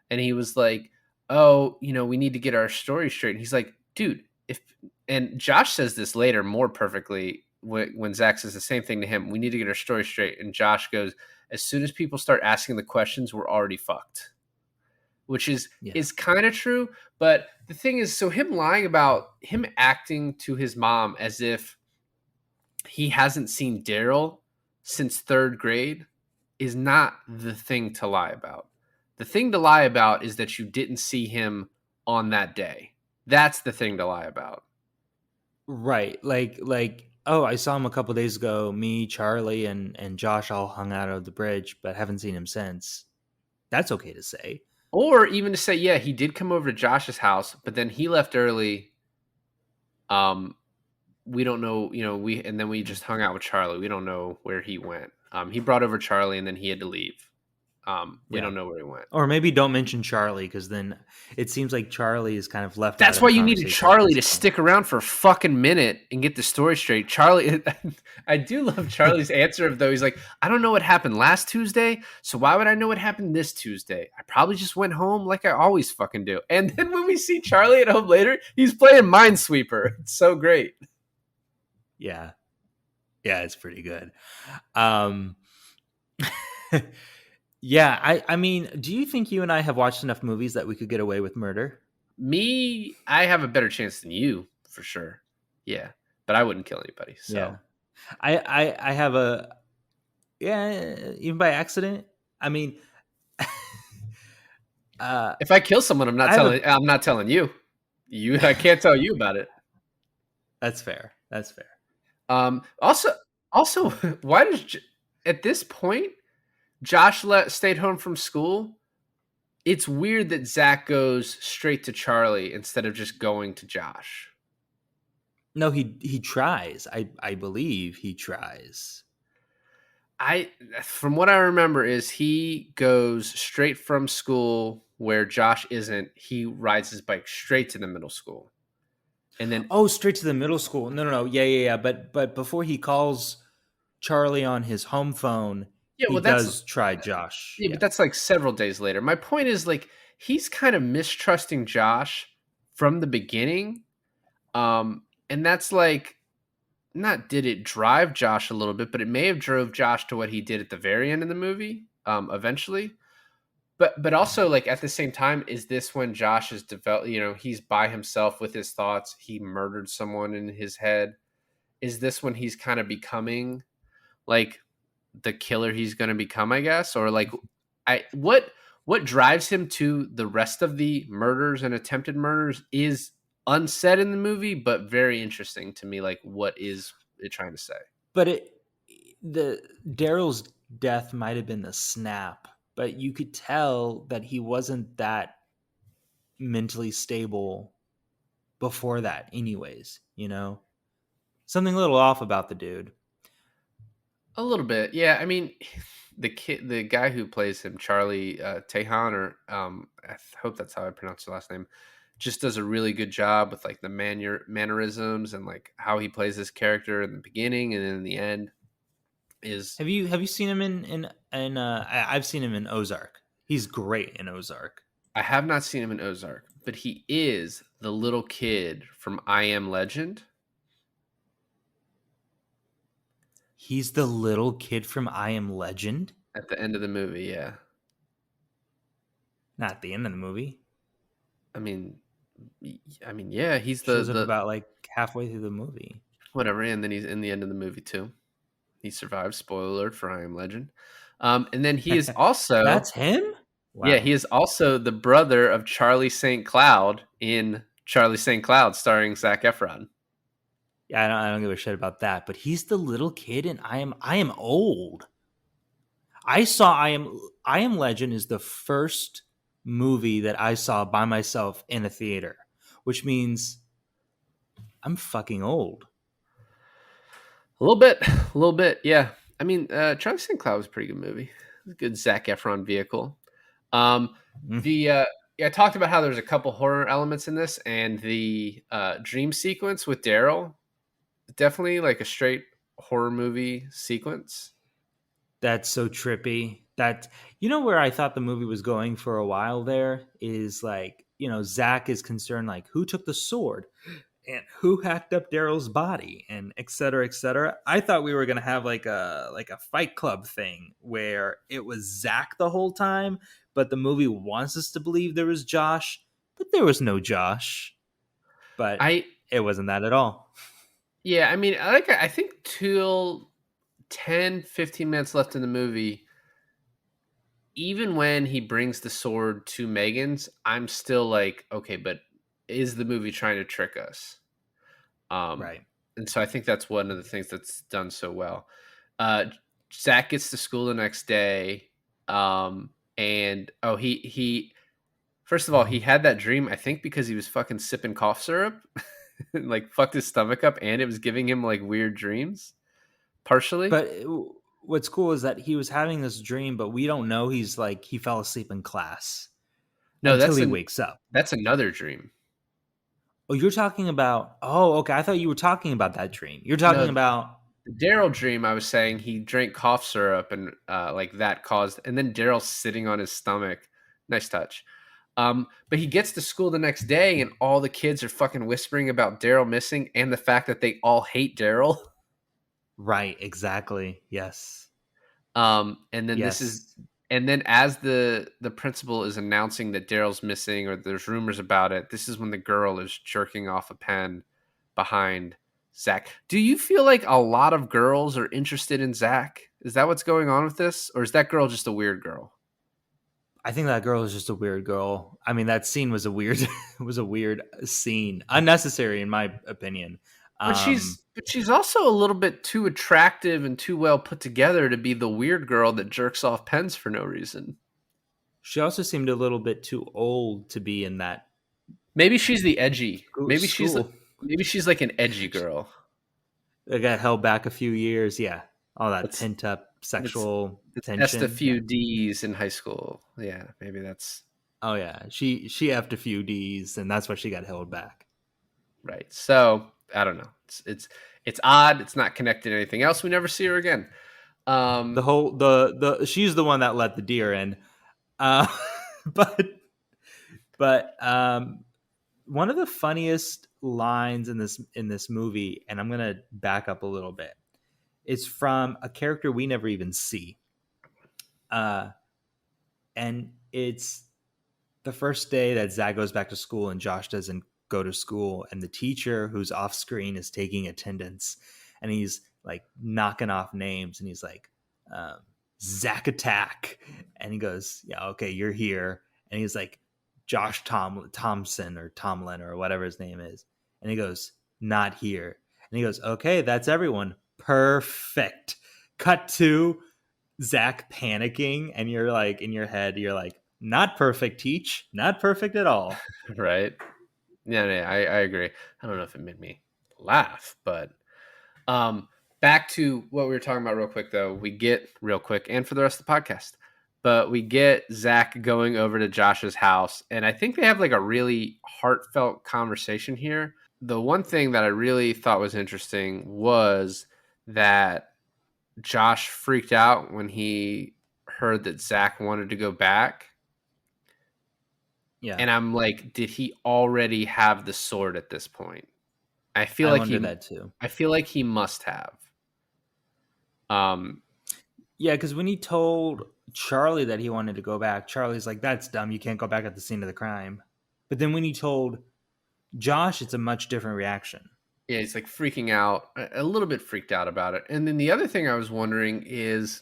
And he was like, "Oh, we need to get our story straight." And he's like, "Dude, if..." And Josh says this later more perfectly when Zach says the same thing to him. We need to get our story straight, and Josh goes, "As soon as people start asking the questions, we're already fucked." Which is Yeah. kind of true. But the thing is, so him lying about him acting to his mom as if he hasn't seen Daryl since third grade is not the thing to lie about. The thing to lie about is that you didn't see him on that day. That's the thing to lie about. Right. Like, oh, I saw him a couple days ago. Me, Charlie, and Josh all hung out of the bridge, but haven't seen him since. That's okay to say. Or even to say, yeah, he did come over to Josh's house, but then he left early. We don't know, and then we just hung out with Charlie. We don't know where he went. He brought over Charlie and then he had to leave. We Yeah. don't know where he went. Or maybe don't mention Charlie, because then it seems like Charlie is kind of left out That's of why the you needed conversation at Charlie to this point. stick around for a fucking minute and get the story straight. Charlie, I do love Charlie's answer of though. He's like, I don't know what happened last Tuesday, so why would I know what happened this Tuesday? I probably just went home like I always fucking do. And then when we see Charlie at home later, he's playing Minesweeper. It's so great. Yeah. Yeah, it's pretty good. Um Yeah, I mean, do you think you and I have watched enough movies that we could get away with murder? Me, I have a better chance than you for sure. Yeah, but I wouldn't kill anybody. So Yeah. I have even by accident. I mean, uh if I kill someone, I'm not I have telling. I'm not telling you. I can't tell you about it. that's fair. That's fair. Also, why does at this point Josh stayed home from school? It's weird that Zach goes straight to Charlie instead of just going to Josh. No, he tries. I believe he tries. From what I remember, is he goes straight from school where Josh isn't. He rides his bike straight to the middle school, and then Oh, straight to the middle school. No. Yeah. But before he calls Charlie on his home phone, yeah, he well, that's does try Josh. yeah, but Yeah. that's like several days later. My point is like he's kind of mistrusting Josh from the beginning, and that's like not did it drive Josh a little bit, but it may have drove Josh to what he did at the very end of the movie, eventually. But also like at the same time, is this when Josh is developed? He's by himself with his thoughts. He murdered someone in his head. Is this when he's kind of becoming like the killer he's going to become? I guess, or like, what drives him to the rest of the murders and attempted murders is unsaid in the movie, but very interesting to me. Like, what is it trying to say? But the Daryl's death might have been the snap, but you could tell that he wasn't that mentally stable before that anyways, something a little off about the dude. A little bit, yeah. I mean, the guy who plays him, Charlie Tejan, or hope that's how I pronounce the last name, just does a really good job with like the mannerisms and like how he plays this character in the beginning and then in the end. Have you seen him I've seen him in Ozark. He's great in Ozark. I have not seen him in Ozark, but he is the little kid from I Am Legend. He's the little kid from I Am Legend. at the end of the movie. Yeah, Not at the end of the movie. I mean, yeah, he's Shows up the about like halfway through the movie. whatever, and then he's in the end of the movie too. He survives. Spoiler alert for I Am Legend. And then he is also That's him? yeah, Wow. he is also the brother of Charlie St. Cloud in Charlie St. Cloud, starring Zac Efron. Yeah, I don't give a shit about that. But he's the little kid, and I am old. I Am Legend is the first movie that I saw by myself in a theater, which means I'm fucking old. A little bit, yeah. I mean, Charlie St. Cloud was a pretty good movie. It was a good Zac Efron vehicle. Um, Mm. the Yeah, I talked about how there's a couple horror elements in this, and the dream sequence with Daryl, definitely like a straight horror movie sequence. That's so trippy. That where I thought the movie was going for a while there is like, Zach is concerned like who took the sword and who hacked up Daryl's body and et cetera, et cetera. I thought we were gonna have like a Fight Club thing where it was Zach the whole time, but the movie wants us to believe there was Josh, but there was no Josh. But I it wasn't that at all. Yeah, I mean, I think till 10, 15 minutes left in the movie, even when he brings the sword to Megan's, I'm still like, okay, but is the movie trying to trick us? Um, Right. and so I think that's one of the things that's done so well. Uh, Zach gets to school the next day, and he first of all he had that dream. I think because he was fucking sipping cough syrup, and, like fucked his stomach up, and it was giving him like weird dreams. Partially, But what's cool is that he was having this dream, but we don't know he fell asleep in class no, until he wakes up. that's another dream. Oh, you're talking about. Oh, okay. I thought you were talking about that dream. You're talking No, about. the Daryl dream, I was saying he drank cough syrup and like that caused, and then Daryl's sitting on his stomach. Nice touch. But he gets to school the next day, and all the kids are fucking whispering about Daryl missing and the fact that they all hate Daryl. Right. Exactly. Yes. And then Yes. and then as the principal is announcing that Daryl's missing or there's rumors about it, this is when the girl is jerking off a pen behind Zach. Do you feel like a lot of girls are interested in Zach? Is that what's going on with this, or is that girl just a weird girl? I think that girl is just a weird girl. I mean, that scene was a weird, was a weird scene, unnecessary in my opinion. But Um, she's also a little bit too attractive and too well put together to be the weird girl that jerks off pens for no reason. she also seemed a little bit too old to be in that Maybe she's the edgy. school. Maybe she's like an edgy girl. They got held back a few years. Yeah, all that Let's pent up let's sexual let's test a tension. Yeah. few D's in high school. Yeah, maybe that's Oh yeah, she effed a few D's, and that's why she got held back. right. So I don't know. It's odd. It's not connected to anything else. We never see her again. The Um, whole the she's the one that let the deer in, uh, but but one of the funniest lines in this movie, and I'm gonna back up a little bit. It's from a character we never even see, uh, and it's the first day that Zach goes back to school and Josh doesn't go to school, and the teacher who's off screen is taking attendance, and he's like knocking off names, and he's like, um, Zach Attack, and he goes, "Yeah, okay, you're here," and he's like, Thompson or Tomlin or whatever his name is, and he goes, "Not here," and he goes, "Okay, that's everyone, perfect." Cut to Zach panicking, and you're like in your head, you're like, not perfect, Teach. Not perfect at all. right. Yeah, yeah, I agree. I don't know if it made me laugh, but um, back to what we were talking about real quick, though. We get real quick, and for the rest of the podcast, but we get Zach going over to Josh's house, and I think they have like a really heartfelt conversation here. The one thing that I really thought was interesting was that Josh freaked out when he heard that Zach wanted to go back. Yeah, And I'm like, did he already have the sword at this point? I feel I like wonder that too. I feel like he must have. Um, Yeah, because when he told Charlie that he wanted to go back, Charlie's like, "That's dumb. You can't go back at the scene of the crime." But then when he told Josh, it's a much different reaction. yeah, he's like freaking out, a little bit freaked out about it. And then the other thing I was wondering is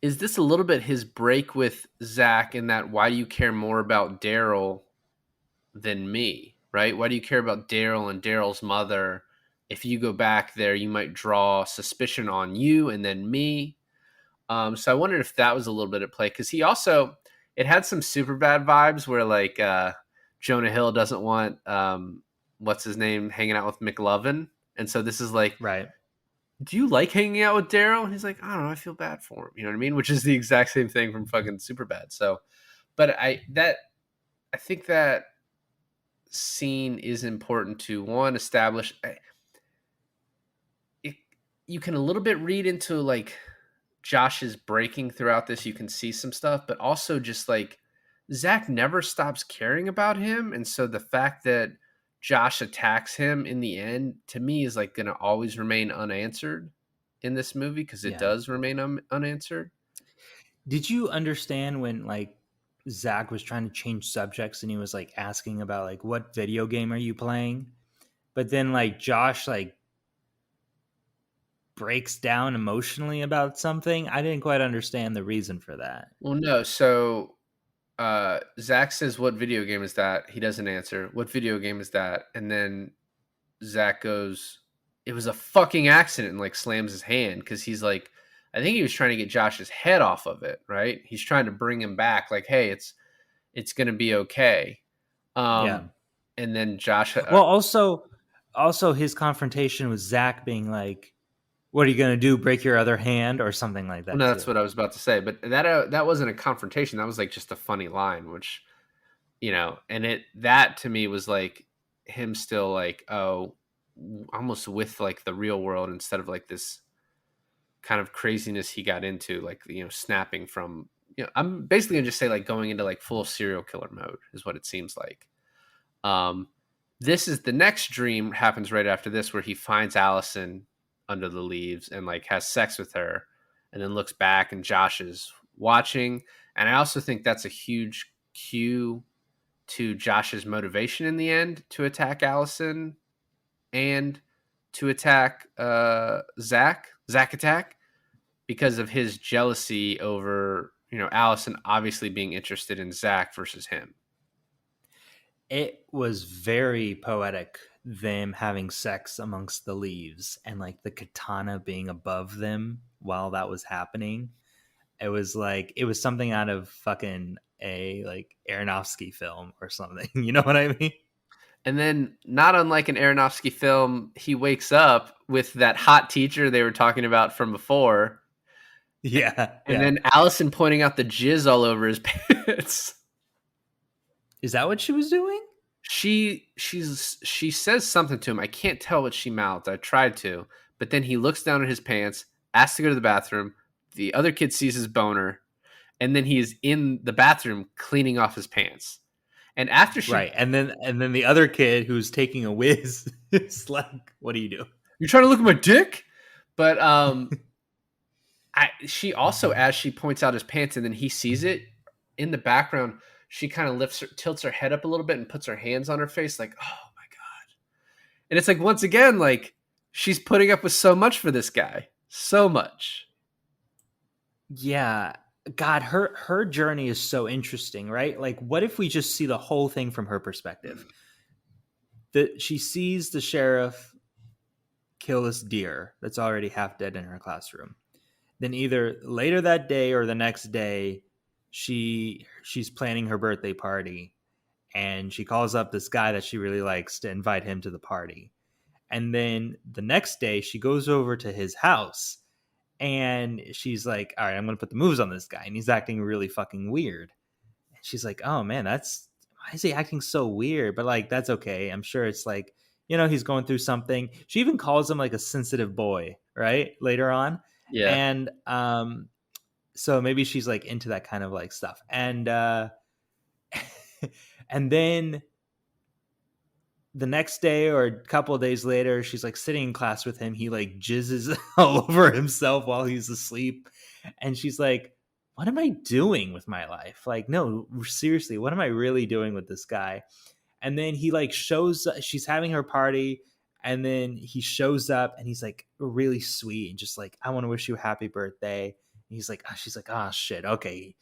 this a little bit his break with Zach in that why do you care more about Daryl than me, right? Why do you care about Daryl and Daryl's mother? If you go back there, you might draw suspicion on you and then me. So I wondered if that was a little bit at play because he also it had some super bad vibes where like Jonah Hill doesn't want what's his name hanging out with McLovin, and so this is like, Right. do you like hanging out with Daryl? And he's like, I don't know, I feel bad for him. You know what I mean? Which is the exact same thing from fucking Superbad. So, but I think that scene is important to one establish. It, you can a little bit read into like Josh's breaking throughout this. You can see some stuff, but also just like Zach never stops caring about him, and so the fact that Josh attacks him in the end to me is like going to always remain unanswered in this movie because it Yeah. does remain unanswered. Did you understand when like Zach was trying to change subjects and he was like asking about like what video game are you playing? But then like Josh like breaks down emotionally about something. I didn't quite understand the reason for that. Well, no. So Zach says, "What video game is that?" He doesn't answer. What video game is that? And then Zach goes, "It was a fucking accident," and like slams his hand because he's like, I think he was trying to get Josh's head off of it, right? He's trying to bring him back, like, hey, it's gonna be okay. Yeah. And then Josh, Well, also his confrontation with Zach being like, "What are you gonna do? Break your other hand?" or something like well, that no, that's too. what I was about to say, but that wasn't a confrontation. That was like just a funny line, which and that to me was like him still like, oh, almost with like the real world instead of like this kind of craziness he got into, like snapping from. I'm basically gonna just say like going into like full serial killer mode is what it seems like. Um, this is the next dream happens right after this where he finds Allison under the leaves and like has sex with her, and then looks back and Josh is watching. And I also think that's a huge cue to Josh's motivation in the end to attack Allison and to attack Zach attack because of his jealousy over Allison obviously being interested in Zach versus him. It was very poetic, them having sex amongst the leaves and like the katana being above them while that was happening. It was like it was something out of fucking a like Aronofsky film or something. You know what I mean? And then, not unlike an Aronofsky film, he wakes up with that hot teacher they were talking about from before. Yeah, And yeah. then Allison pointing out the jizz all over his pants. Is that what she was doing? She says something to him. I can't tell what she mouthed. I tried to, but then he looks down at his pants, asks to go to the bathroom. The other kid sees his boner, and then he is in the bathroom cleaning off his pants. And after she, Right. And then the other kid who's taking a whiz is like, "What do you do?" you're trying to look at my dick, but she also, as she points out his pants, and then he sees it in the background, she kind of tilts her head up a little bit and puts her hands on her face, like, oh my god. And it's like, once again, like she's putting up with so much for this guy, so much. Yeah. God, her journey is so interesting, right? Like, what if we just see the whole thing from her perspective? That she sees the sheriff kill this deer that's already half dead in her classroom. Then either later that day or the next day, she's planning her birthday party and she calls up this guy that she really likes to invite him to the party. And then the next day she goes over to his house and she's like, "All right, I'm going to put the moves on this guy." And he's acting really fucking weird. And she's like, "Oh man, why is he acting so weird?" But like, that's okay. I'm sure it's like, he's going through something. She even calls him like a sensitive boy, right? Later on. Yeah. And so maybe she's like into that kind of like stuff. And and then the next day or a couple of days later, she's like sitting in class with him. He like jizzes all over himself while he's asleep. And she's like, what am I doing with my life? Like, no, seriously, what am I really doing with this guy? And then he like she's having her party. And then he shows up and he's like really sweet and just like, I want to wish you a happy birthday. And he's like, she's like, oh shit. Okay.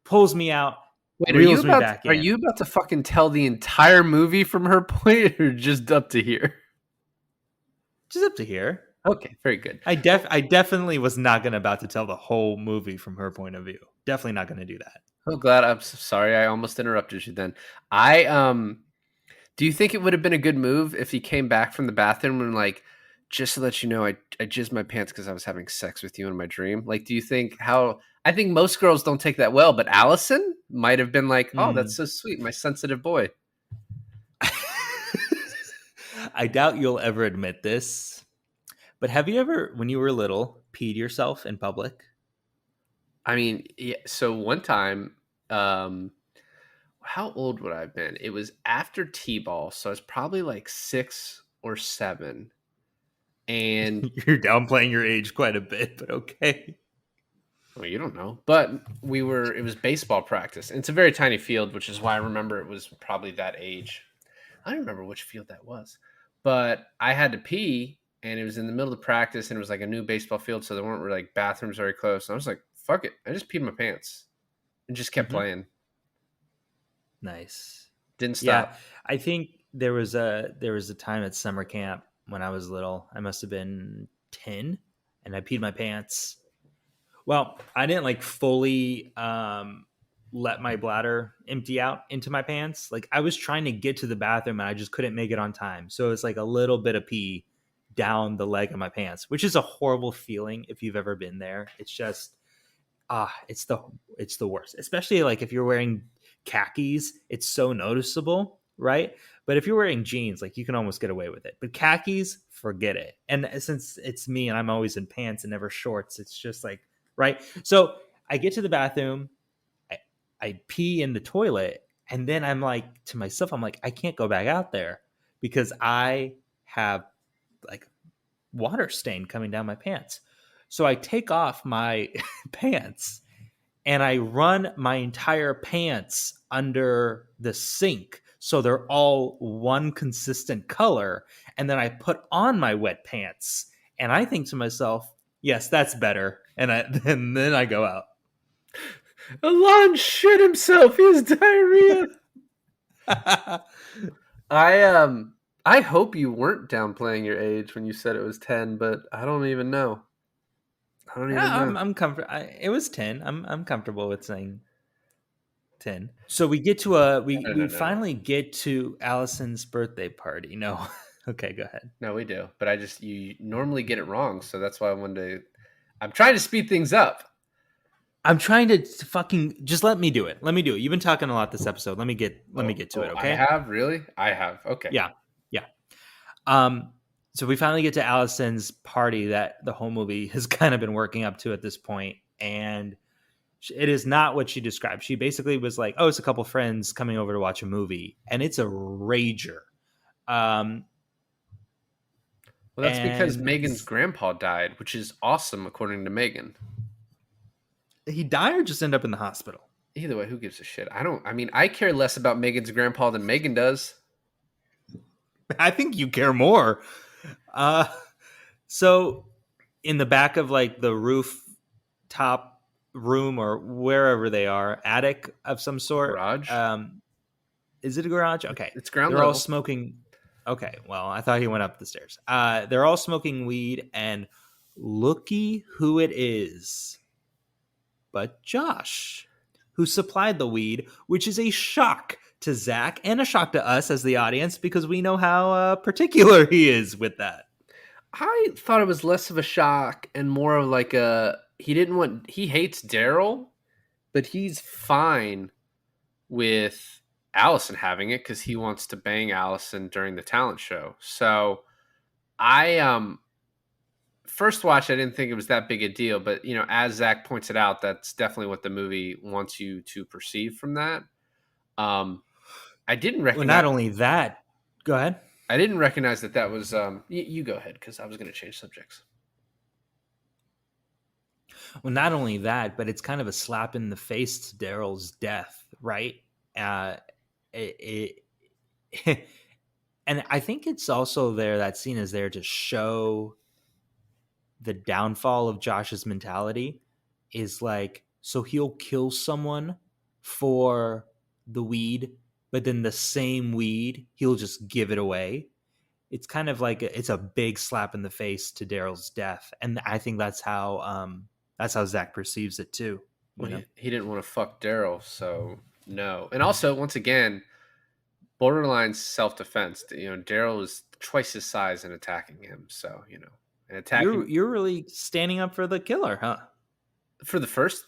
Pulls me out, Wait, reels me back are in. you about to fucking tell the entire movie from her point, or just up to here? Just up to here. Okay, very good. I definitely was not about to tell the whole movie from her point of view. Definitely not going to do that. Oh, glad. I'm so sorry. I almost interrupted you. Then do you think it would have been a good move if he came back from the bathroom and like, just to let you know, I jizzed my pants because I was having sex with you in my dream? Like, do you think how? I think most girls don't take that well, but Allison might have been like, oh, that's so sweet, my sensitive boy. I doubt you'll ever admit this, but have you ever, when you were little, peed yourself in public? I mean, yeah, so one time, how old would I have been? It was after T-ball, so I was probably like 6 or 7. And You're downplaying your age quite a bit, but okay. well, you don't know. But it was baseball practice. And it's a very tiny field, which is why I remember it was probably that age. I don't remember which field that was. But I had to pee, and it was in the middle of the practice, and it was like a new baseball field, so there weren't really like bathrooms very close. And I was like, fuck it. I just peed my pants and just kept playing. Nice. Didn't stop. Yeah, I think there was a time at summer camp when I was little. I must have been 10, and I peed my pants. Well, I didn't like fully let my bladder empty out into my pants. Like I was trying to get to the bathroom and I just couldn't make it on time. So it's like a little bit of pee down the leg of my pants, which is a horrible feeling if you've ever been there. It's just it's the worst. Especially like if you're wearing khakis, it's so noticeable, right? But if you're wearing jeans, like you can almost get away with it. But khakis, forget it. And since it's me and I'm always in pants and never shorts, it's just like, right? So I get to the bathroom, I pee in the toilet, and then I'm like to myself, I'm like, I can't go back out there because I have like water stain coming down my pants. So I take off my pants and I run my entire pants under the sink so they're all one consistent color. And then I put on my wet pants and I think to myself, yes, that's better. And then I go out. Alon shit himself. He has diarrhea. I hope you weren't downplaying your age when you said it was 10, but I don't even know. I'm comfortable. It was 10. I'm comfortable with saying 10. So we get to we finally get to Allison's birthday party. No. Okay, go ahead. No, we do. But you normally get it wrong, so that's why I'm trying to speed things up. I'm trying to fucking just let me do it. Let me do it. You've been talking a lot this episode. Let me get to it, okay? I have, really? I have. Okay. Yeah. So we finally get to Allison's party that the whole movie has kind of been working up to at this point, and it is not what she described. She basically was like, "Oh, it's a couple friends coming over to watch a movie," and it's a rager. Well, that's because Megan's grandpa died, which is awesome, according to Megan. He died or just end up in the hospital? Either way, who gives a shit? I care less about Megan's grandpa than Megan does. I think you care more. So in the back of like the rooftop room or wherever they are, attic of some sort. Garage? Is it a garage? Okay. It's ground They're level. all smoking. Okay. Well, I thought he went up the stairs. They're all smoking weed, and looky who it is. But Josh, who supplied the weed, which is a shock to Zach and a shock to us as the audience because we know how particular he is with that. I thought it was less of a shock and more of like he hates Daryl, but he's fine with Allison having it because he wants to bang Allison during the talent show. So first watch, I didn't think it was that big a deal, but as Zach points it out, that's definitely what the movie wants you to perceive from that. I didn't recognize. Well, not only that, go ahead. I didn't recognize that was. You go ahead because I was going to change subjects. Well, not only that, but it's kind of a slap in the face to Daryl's death, right? Uh, it and I think it's also there. That scene is there to show the downfall of Josh's mentality. Is like, so he'll kill someone for the weed, but then the same weed he'll just give it away. It's kind of like it's a big slap in the face to Daryl's death, and I think that's how Zach perceives it too. Well, You know, he didn't want to fuck Daryl, so no. And also, once again, borderline self defense. Daryl was twice his size and attacking him, so and attacking you're really standing up for the killer, huh? for the first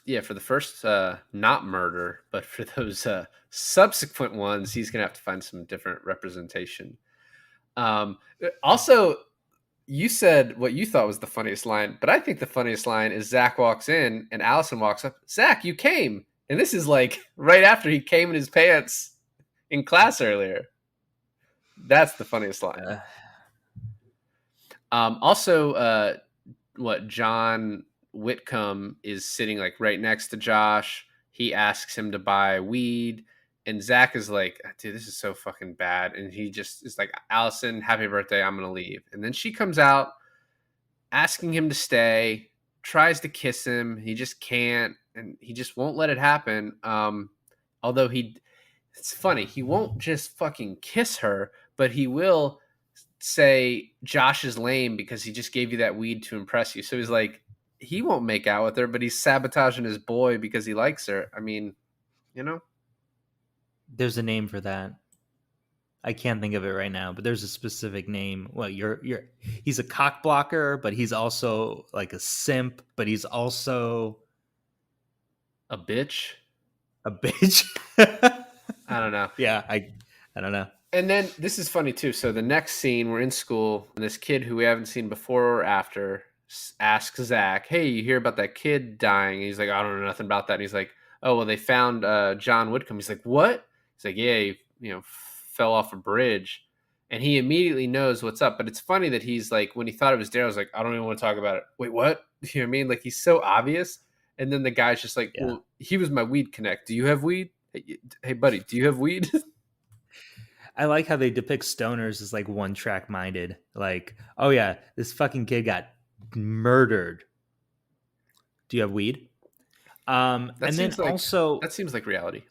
not murder, but for those subsequent ones, he's gonna have to find some different representation. Also, you said what you thought was the funniest line, but I think the funniest line is Zach walks in and Allison walks up. Zach, you came, and this is like right after he came in his pants in class earlier. That's the funniest line. Also, what John Whitcomb is sitting like right next to Josh. He asks him to buy weed, and Zach is like, dude, this is so fucking bad. And he just is like, Allison, happy birthday, I'm gonna leave. And then she comes out asking him to stay, tries to kiss him, he just can't, and he just won't let it happen. Although it's funny, he won't just fucking kiss her, but he will say Josh is lame because he just gave you that weed to impress you. So he's like, he won't make out with her, but he's sabotaging his boy because he likes her. I mean, There's a name for that. I can't think of it right now, but there's a specific name. Well, he's a cock blocker, but he's also like a simp, but he's also a bitch. a bitch. I don't know. Yeah, I don't know. And then this is funny too. So the next scene, we're in school, and this kid who we haven't seen before or after asks Zach, "Hey, you hear about that kid dying?" And he's like, "I don't know nothing about that." And he's like, "Oh, well, they found John Whitcomb." He's like, "What?" He's like, "Yeah, he fell off a bridge," and he immediately knows what's up. But it's funny that he's like, when he thought it was Daryl, I was like, "I don't even want to talk about it." Wait, what? You know what I mean? Like, he's so obvious. And then the guy's just like, Yeah. "Well, he was my weed connect. Do you have weed? Hey buddy, do you have weed?" I like how they depict stoners as like one track minded. Like, oh yeah, this fucking kid got murdered. Do you have weed? And then also, that seems like reality.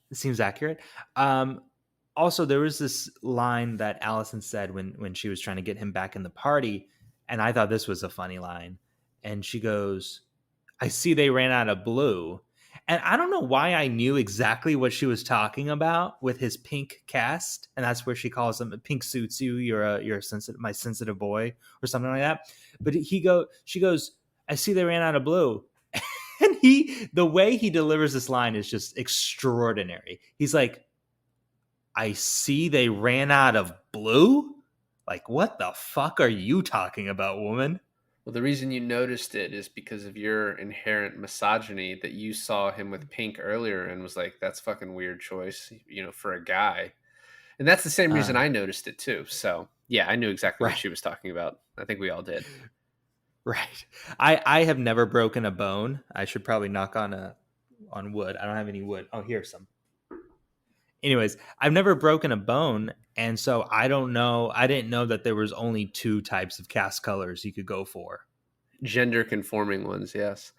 it seems accurate. Also, there was this line that Allison said when she was trying to get him back in the party, and I thought this was a funny line. And she goes, "I see they ran out of blue." And I don't know why I knew exactly what she was talking about with his pink cast, and that's where she calls him "pink suits you. You're a sensitive, my sensitive boy," or something like that. But she goes, "I see they ran out of blue," and the way he delivers this line is just extraordinary. He's like, "I see they ran out of blue." Like, what the fuck are you talking about, woman? Well, the reason you noticed it is because of your inherent misogyny, that you saw him with pink earlier and was like, "That's fucking weird choice, for a guy." And that's the same reason I noticed it too. So yeah, I knew exactly Right. what she was talking about. I think we all did. Right. I have never broken a bone. I should probably knock on wood. I don't have any wood. Oh, here's some. Anyways, I've never broken a bone, and so I don't know. I didn't know that there was only two types of cast colors you could go for. Gender conforming ones, yes.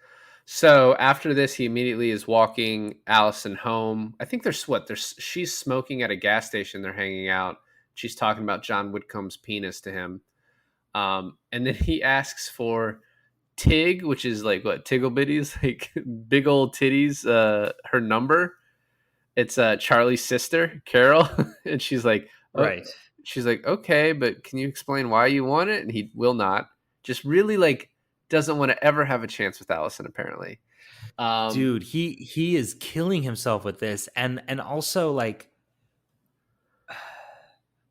So after this, he immediately is walking Allison home. I think she's smoking at a gas station. They're hanging out. She's talking about John Whitcomb's penis to him. And then he asks for Tig, which is like what, Tiggle Bitties, like big old titties, her number. It's Charlie's sister, Carol. And she's like, oh. Right. She's like, "Okay, but can you explain why you want it?" And he will not. Just really like doesn't want to ever have a chance with Allison, apparently. Dude, he is killing himself with this, and also like,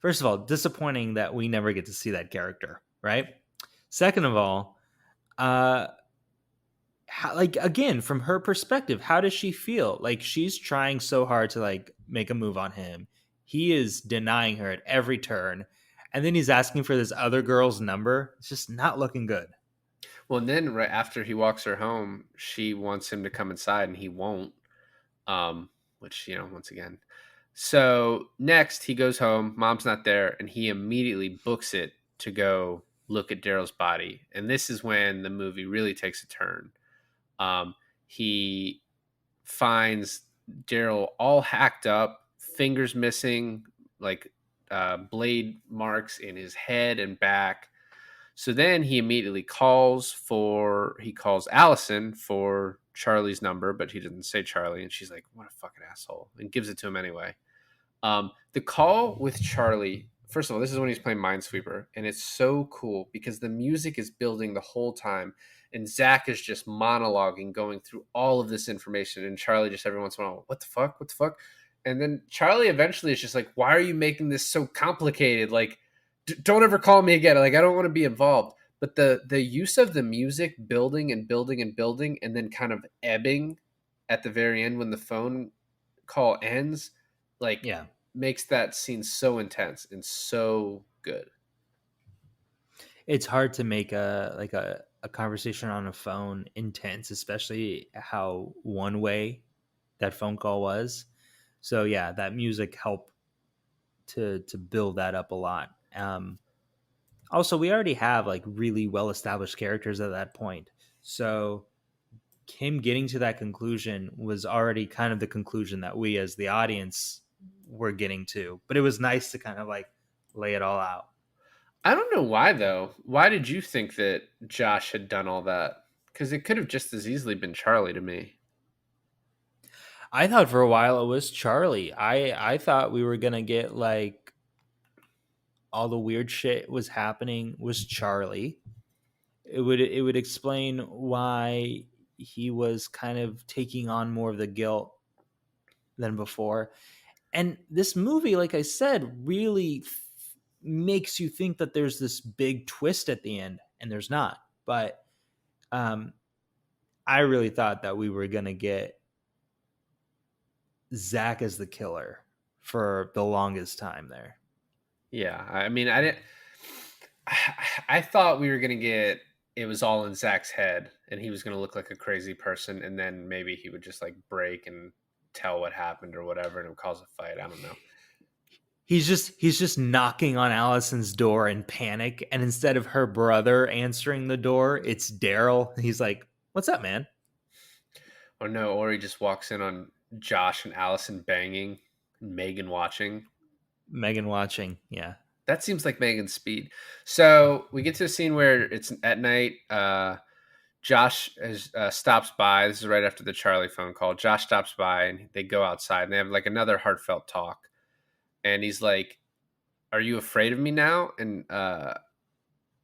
first of all, disappointing that we never get to see that character, right? Second of all, like, again, from her perspective, how does she feel? Like, she's trying so hard to like make a move on him. He is denying her at every turn, And then he's asking for this other girl's number. It's just not looking good. Well, and then right after he walks her home, she wants him to come inside, and he won't. Which once again. So next, he goes home. Mom's not there, and he immediately books it to go look at Daryl's body. And this is when the movie really takes a turn. He finds Daryl all hacked up, fingers missing, like blade marks in his head and back. So then he immediately calls Allison for Charlie's number, but he doesn't say Charlie, and she's like, "What a fucking asshole," and gives it to him anyway. The call with Charlie. First of all, this is when he's playing Minesweeper, and it's so cool because the music is building the whole time, and Zach is just monologuing, going through all of this information, and Charlie just every once in a while, "What the fuck? What the fuck?" And then Charlie eventually is just like, "Why are you making this so complicated? Like, don't ever call me again. Like, I don't want to be involved." But the use of the music building and building and building, and then kind of ebbing at the very end when the phone call ends, like, Yeah. makes that scene so intense and so good. It's hard to make a conversation on a phone intense, especially how one way that phone call was. So yeah, that music helped to build that up a lot. Also, we already have like really well established characters at that point, so him getting to that conclusion was already kind of the conclusion that we as the audience were getting to. But it was nice to kind of like lay it all out. I don't know why though. Why did you think that Josh had done all that? Because it could have just as easily been Charlie to me. I thought for a while it was Charlie. I thought we were gonna get like all the weird shit was happening was Charlie. It would explain why he was kind of taking on more of the guilt than before. And this movie, like I said, really makes you think that there's this big twist at the end, and there's not. But um, I really thought that we were gonna get Zach as the killer for the longest time there. Yeah, I mean, I didn't. I thought we were gonna get it was all in Zach's head, and he was gonna look like a crazy person, and then maybe he would just like break and tell what happened or whatever, and it would cause a fight. I don't know. He's just knocking on Allison's door in panic, and instead of her brother answering the door, it's Daryl. He's like, "What's up, man?" Or no, or he just walks in on Josh and Allison banging, and Megan watching. Megan watching, yeah. That seems like Megan's speed. So we get to a scene where it's at night. Josh stops by. This is right after the Charlie phone call. Josh stops by and they go outside and they have like another heartfelt talk. And he's like, "Are you afraid of me now?" And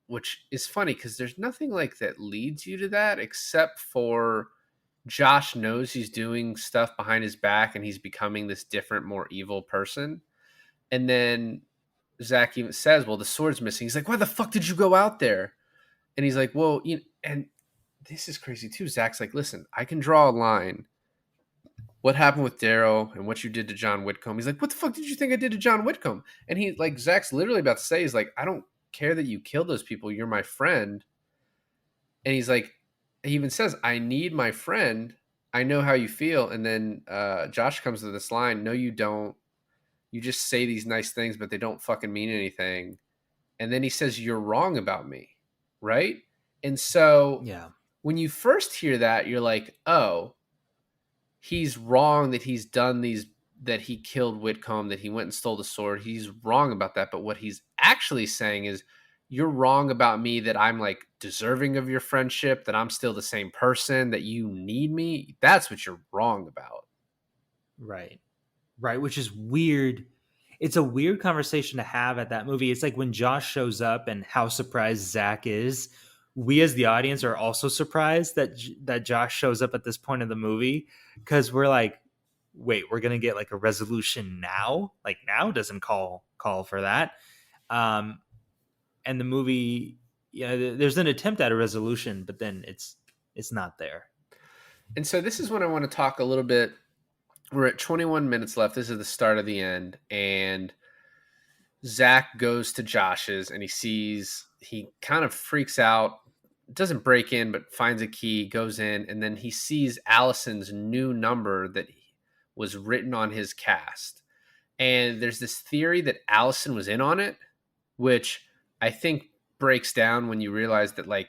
which is funny because there's nothing like that leads you to that except for Josh knows he's doing stuff behind his back and he's becoming this different, more evil person. And then Zach even says, "Well, the sword's missing." He's like, "Why the fuck did you go out there?" And he's like, "Well, and this is crazy too." Zach's like, "Listen, I can draw a line. What happened with Daryl and what you did to John Whitcomb?" He's like, "What the fuck did you think I did to John Whitcomb?" And he like Zach's literally about to say, he's like, "I don't care that you killed those people. You're my friend." And he's like, he even says, "I need my friend. I know how you feel." And then Josh comes to this line, "No, you don't. You just say these nice things, but they don't fucking mean anything." And then he says, "You're wrong about me." Right? And so Yeah. when you first hear that, you're like, "Oh, he's wrong that he's done these, that he killed Whitcomb, that he went and stole the sword. He's wrong about that." But what he's actually saying is, "You're wrong about me, that I'm like deserving of your friendship, that I'm still the same person, that you need me. That's what you're wrong about." Right. Right, which is weird. It's a weird conversation to have at that movie. It's like when Josh shows up and how surprised Zach is. We as the audience are also surprised that Josh shows up at this point of the movie because we're like, wait, we're gonna get like a resolution now? Like now doesn't call for that. Um, and the movie, yeah, there's an attempt at a resolution, but then it's not there. And so this is when I want to talk a little bit. We're at 21 minutes left. This is the start of the end. And Zach goes to Josh's and he kind of freaks out, doesn't break in, but finds a key, goes in, and then he sees Allison's new number that was written on his cast. And there's this theory that Allison was in on it, which I think breaks down when you realize that like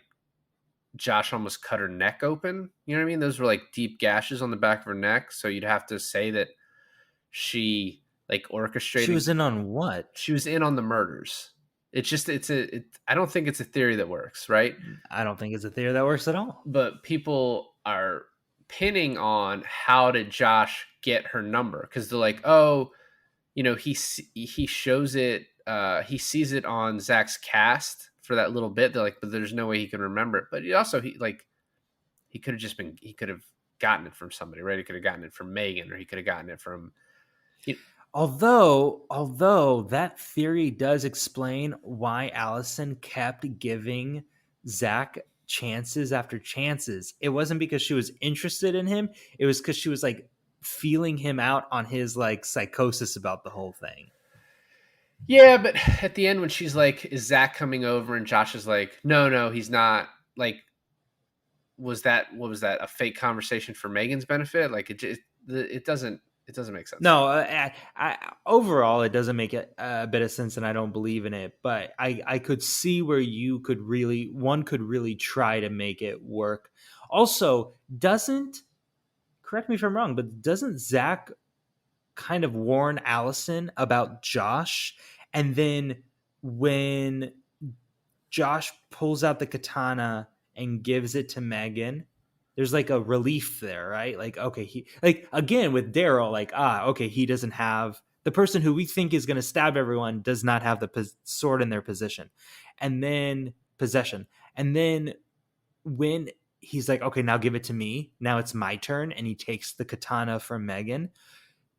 Josh almost cut her neck open. You know what I mean? Those were like deep gashes on the back of her neck. So you'd have to say that she like orchestrated. She was in on what? She was in on the murders. I don't think it's a theory that works, right? I don't think it's a theory that works at all. But people are pinning on how did Josh get her number, because they're like, oh, you know, he shows it, he sees it on Zach's cast for that little bit. They're like, but there's no way he can remember it. But he could have gotten it from somebody, right? He could have gotten it from Megan, or he could have gotten it from. Although that theory does explain why Allison kept giving Zach chances after chances. It wasn't because she was interested in him. It was because she was like feeling him out on his like psychosis about the whole thing. Yeah, but at the end when she's like, is Zach coming over? And Josh is like, no, he's not. Like, what was that? A fake conversation for Megan's benefit? Like it doesn't make sense. No, overall, it doesn't make a bit of sense, and I don't believe in it. But I could see where one could really try to make it work. Also, correct me if I'm wrong, but doesn't Zach kind of warn Allison about Josh? And then when Josh pulls out the katana and gives it to Megan, there's like a relief there, right? Like, okay, he like again with Daryl, like, okay, he doesn't have the person who we think is going to stab everyone does not have the sword in their possession. And then when he's like, okay, now give it to me. Now it's my turn. And he takes the katana from Megan.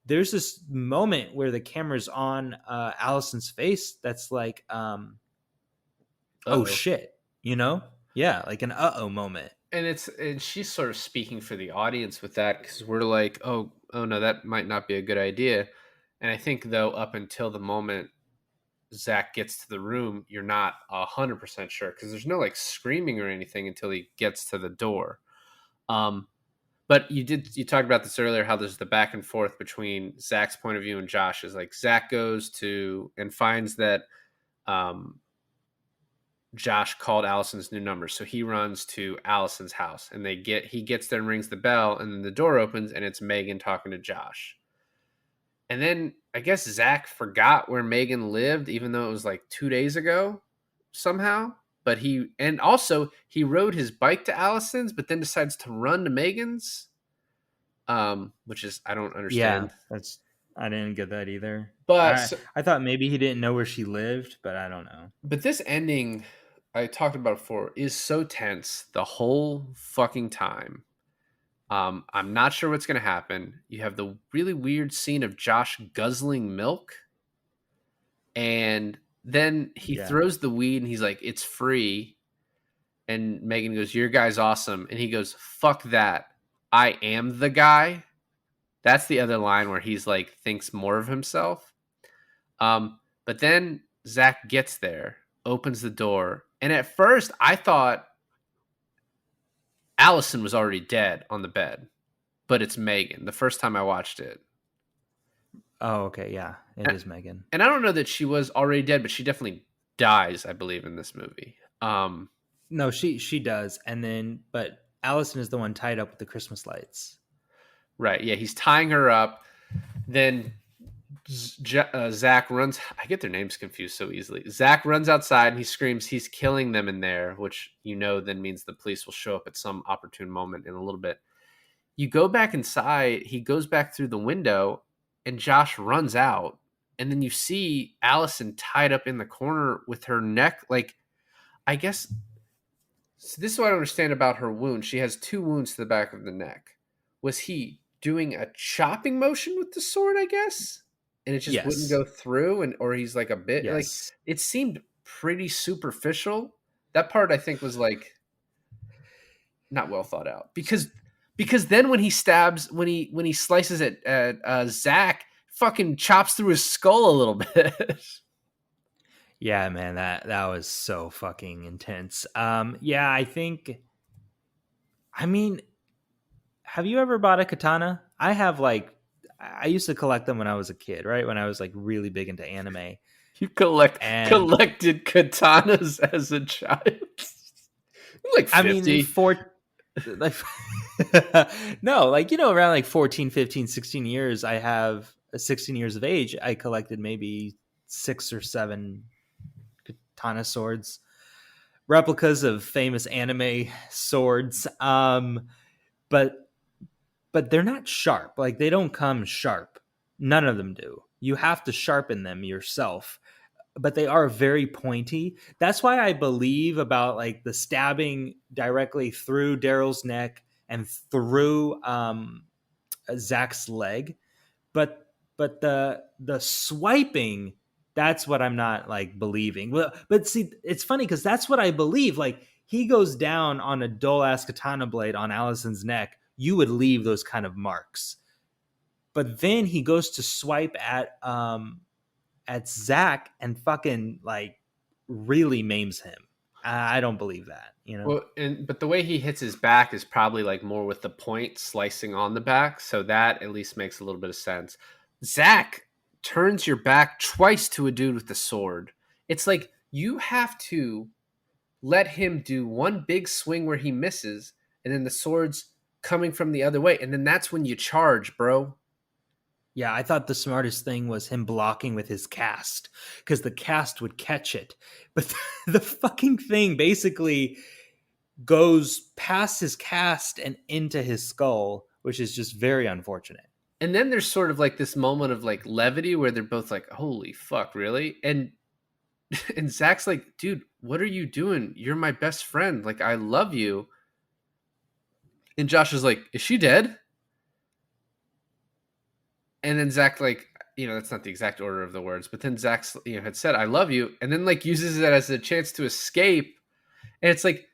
There's this moment where the camera's on Allison's face. That's like, oh shit, you know? Yeah. Like an uh-oh moment. And she's sort of speaking for the audience with that, because we're like, oh no, that might not be a good idea. And I think though, up until the moment Zach gets to the room, you're not 100% sure, because there's no like screaming or anything until he gets to the door. But you talked about this earlier, how there's the back and forth between Zach's point of view and Josh's. Like Zach goes to and finds that Josh called Allison's new number. So he runs to Allison's house, and he gets there and rings the bell, and then the door opens and it's Megan talking to Josh. And then I guess Zach forgot where Megan lived, even though it was like 2 days ago somehow. But he rode his bike to Allison's, but then decides to run to Megan's, which is, I don't understand. Yeah, I didn't get that either. But I thought maybe he didn't know where she lived, but I don't know. But this ending, I talked about before, is so tense the whole fucking time. I'm not sure what's going to happen. You have the really weird scene of Josh guzzling milk, and then he throws the weed and he's like, it's free. And Megan goes, your guy's awesome. And he goes, fuck that. I am the guy. That's the other line where he's like, thinks more of himself. But then Zach gets there, opens the door. And at first I thought Allison was already dead on the bed, but it's Megan. The first time I watched it. Oh, okay. Yeah, it is Megan. And I don't know that she was already dead, but she definitely dies, I believe, in this movie. No, she does. But Allison is the one tied up with the Christmas lights. Right. Yeah, he's tying her up. Then Zach runs. I get their names confused so easily. Zach runs outside and he screams he's killing them in there, which then means the police will show up at some opportune moment in a little bit. You go back inside. He goes back through the window and Josh runs out. And then you see Allison tied up in the corner with her neck. Like, I guess, so this is what I don't understand about her wound. She has 2 wounds to the back of the neck. Was he doing a chopping motion with the sword, I guess? And it just wouldn't go through, or he's like a bit like, it seemed pretty superficial. That part I think was like not well thought out, because then when he slices it at Zach, fucking chops through his skull a little bit. Yeah, man, that was so fucking intense. Yeah, I think. I mean, have you ever bought a katana? I have like. I used to collect them when I was a kid, right? When I was like really big into anime, You and collected katanas as a child. Like I mean, 50. like no, like around like 14, 15, 16 years, I have 16 years of age, I collected maybe 6 or 7 katana swords, replicas of famous anime swords. But they're not sharp. Like they don't come sharp. None of them do. You have to sharpen them yourself. But they are very pointy. That's why I believe about like the stabbing directly through Daryl's neck and through Zach's leg. But the swiping, that's what I'm not like believing. Well, but see, it's funny because that's what I believe. Like he goes down on a dull ass katana blade on Allison's neck, you would leave those kind of marks. But then he goes to swipe at Zach and fucking like really maims him. I don't believe that, you know? Well, but the way he hits his back is probably like more with the point slicing on the back, so that at least makes a little bit of sense. Zach turns your back twice to a dude with the sword. It's like you have to let him do one big swing where he misses, and then the sword's coming from the other way, and then that's when you charge, bro. Yeah, I thought the smartest thing was him blocking with his cast because the cast would catch it. But the fucking thing basically goes past his cast and into his skull, which is just very unfortunate. And then there's sort of like this moment of like levity where they're both like, "Holy fuck, really?" And Zach's like, "Dude, what are you doing? You're my best friend. Like, I love you." And Josh is like, "Is she dead?" And then Zach, like, that's not the exact order of the words, but then Zach's, had said, "I love you," and then like uses it as a chance to escape. And it's like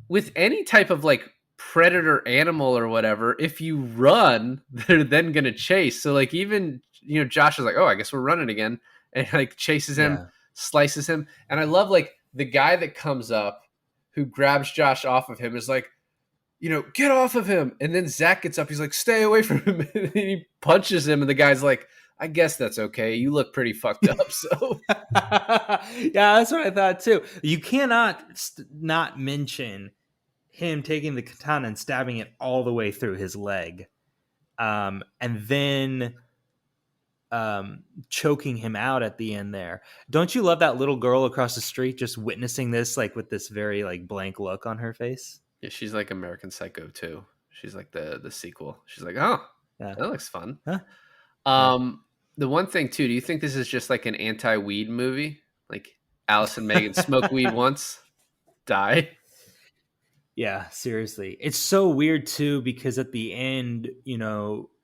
with any type of like predator animal or whatever, if you run, they're then gonna chase. So like even Josh is like, "Oh, I guess we're running again," and like chases him, Yeah. slices him, and I love like the guy that comes up who grabs Josh off of him is like, get off of him. And then Zach gets up. He's like, stay away from him. And he punches him. And the guy's like, I guess that's okay. You look pretty fucked up. So Yeah, that's what I thought too. You cannot not mention him taking the katana and stabbing it all the way through his leg, and then choking him out at the end there. Don't you love that little girl across the street just witnessing this, like with this very like blank look on her face? yeah, she's like American Psycho too. She's like the sequel. She's like, oh, Yeah. that looks fun. Huh? Yeah. The one thing too, do you think this is just like an anti-weed movie? Like Alice and Megan smoke weed once, die. Yeah, seriously. It's so weird too because at the end,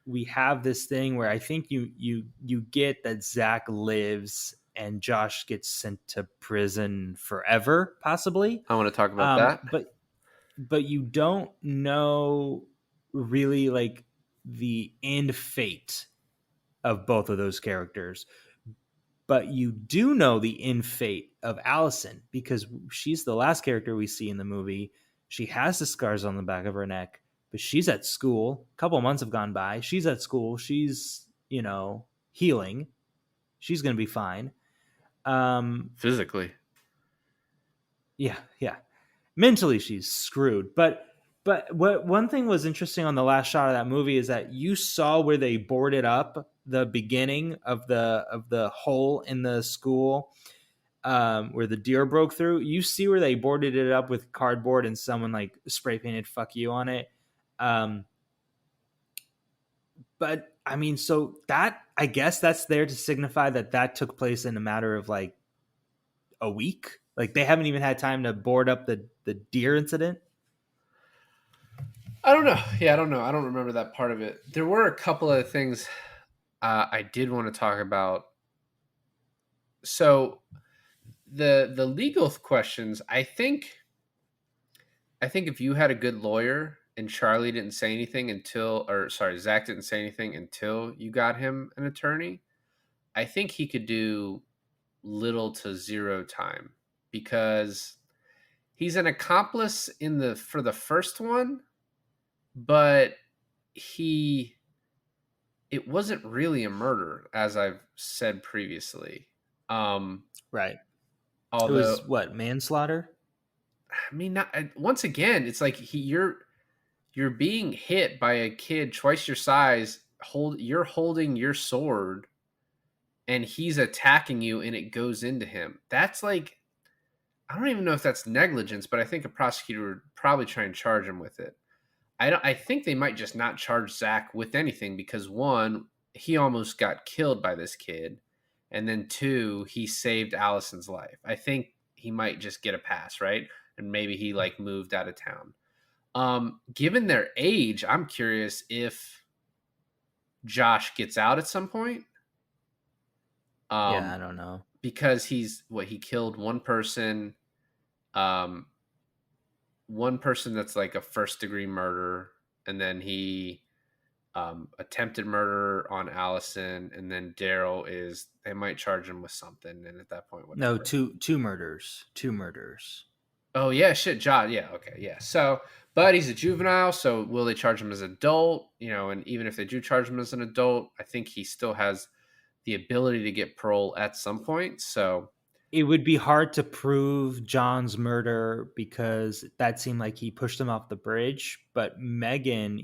we have this thing where I think you get that Zach lives and Josh gets sent to prison forever, possibly. I want to talk about that. But you don't know really like the end fate of both of those characters. But you do know the end fate of Allison because she's the last character we see in the movie. She has the scars on the back of her neck, but she's at school. A couple of months have gone by. She's at school. She's, healing. She's going to be fine. Physically. Yeah, yeah. Mentally, she's screwed. But what one thing was interesting on the last shot of that movie is that you saw where they boarded up the beginning of the hole in the school, where the deer broke through. You see where they boarded it up with cardboard and someone like spray painted "fuck you" on it. But I mean, so that, I guess that's there to signify that took place in a matter of like a week. Like they haven't even had time to board up the deer incident. I don't know. Yeah, I don't know. I don't remember that part of it. There were a couple of things I did want to talk about. So the legal questions, I think if you had a good lawyer and Charlie didn't say anything Zach didn't say anything until you got him an attorney, I think he could do little to zero time because he's an accomplice for the first one, but he it wasn't really a murder, as I've said previously. Um, Right. It although, was what, manslaughter? I mean, once again, it's like you're being hit by a kid twice your size. You're holding your sword, and he's attacking you, and it goes into him. That's like, I don't even know if that's negligence, but I think a prosecutor would probably try and charge him with it. I think they might just not charge Zach with anything because one, he almost got killed by this kid, and then two, he saved Allison's life. I think he might just get a pass, right? And maybe he like moved out of town. Given their age, I'm curious if Josh gets out at some point. Yeah, I don't know. Because he killed um, one person that's like a first degree murder, and then he attempted murder on Allison, and then Daryl is they might charge him with something, and at that point, No, whatever. two murders. Two murders. Oh yeah, shit, John. Yeah, okay, yeah. So, but he's a juvenile, so will they charge him as an adult? You know, and even if they do charge him as an adult, I think he still has the ability to get parole at some point. So, It would be hard to prove John's murder because that seemed like he pushed him off the bridge. But Megan,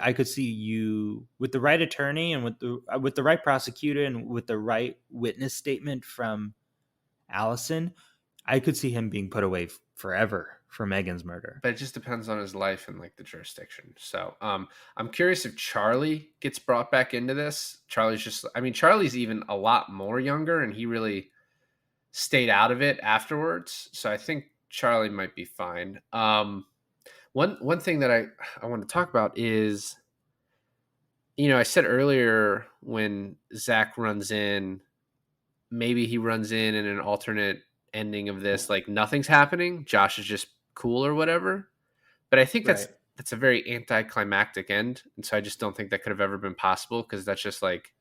I could see you with the right attorney and with the right prosecutor and with the right witness statement from Allison, I could see him being put away forever for Megan's murder. but it just depends on his life and like the jurisdiction. So, I'm curious if Charlie gets brought back into this. Charlie's even a lot more younger, and he really stayed out of it afterwards. So I think Charlie might be fine. One thing that I want to talk about is, I said earlier when Zach runs in, maybe he runs in an alternate ending of this, like nothing's happening. Josh is just cool or whatever. But I think Right. that's a very anticlimactic end, and so I just don't think that could have ever been possible because that's just like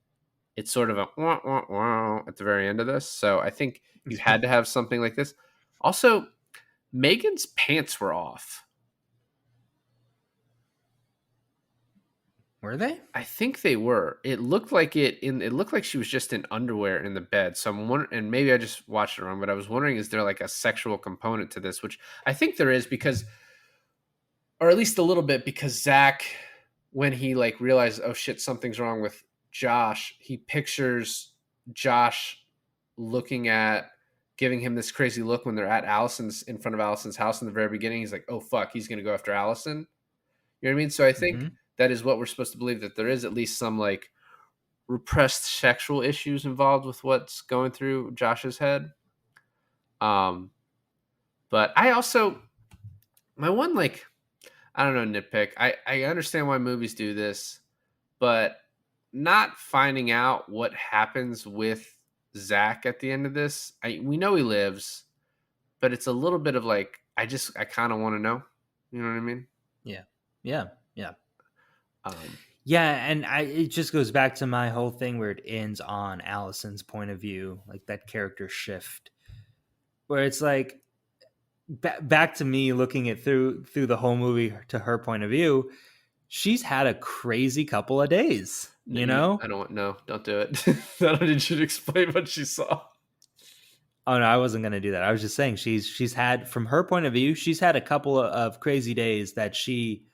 it's sort of a wah, wah, wah at the very end of this. So I think you had to have something like this. Also, Megan's pants were off. Were they? I think they were. It looked like it looked like she was just in underwear in the bed. So I'm wondering, and maybe I just watched it wrong, but I was wondering, is there like a sexual component to this? Which I think there is because, or at least a little bit, because Zach, when he like realized, oh shit, something's wrong with Josh, he pictures Josh giving him this crazy look when they're in front of Allison's house in the very beginning. He's like, oh fuck, he's gonna go after Allison. You know what I mean? So I think that is what we're supposed to believe, that there is at least some like repressed sexual issues involved with what's going through Josh's head. But I also, my one like, I don't know, nitpick. I understand why movies do this, but not finding out what happens with Zach at the end of this. We know he lives, but it's a little bit of like, I kind of want to know. You know what I mean? Yeah. Yeah. Yeah. Um, Yeah, and it just goes back to my whole thing where it ends on Allison's point of view, like that character shift, where it's like back to me looking at through the whole movie to her point of view. She's had a crazy couple of days, you know. I don't want, no, don't do it. I don't need you to explain what she saw. Oh no, I wasn't going to do that. I was just saying she's had, from her point of view, she's had a couple of crazy days that she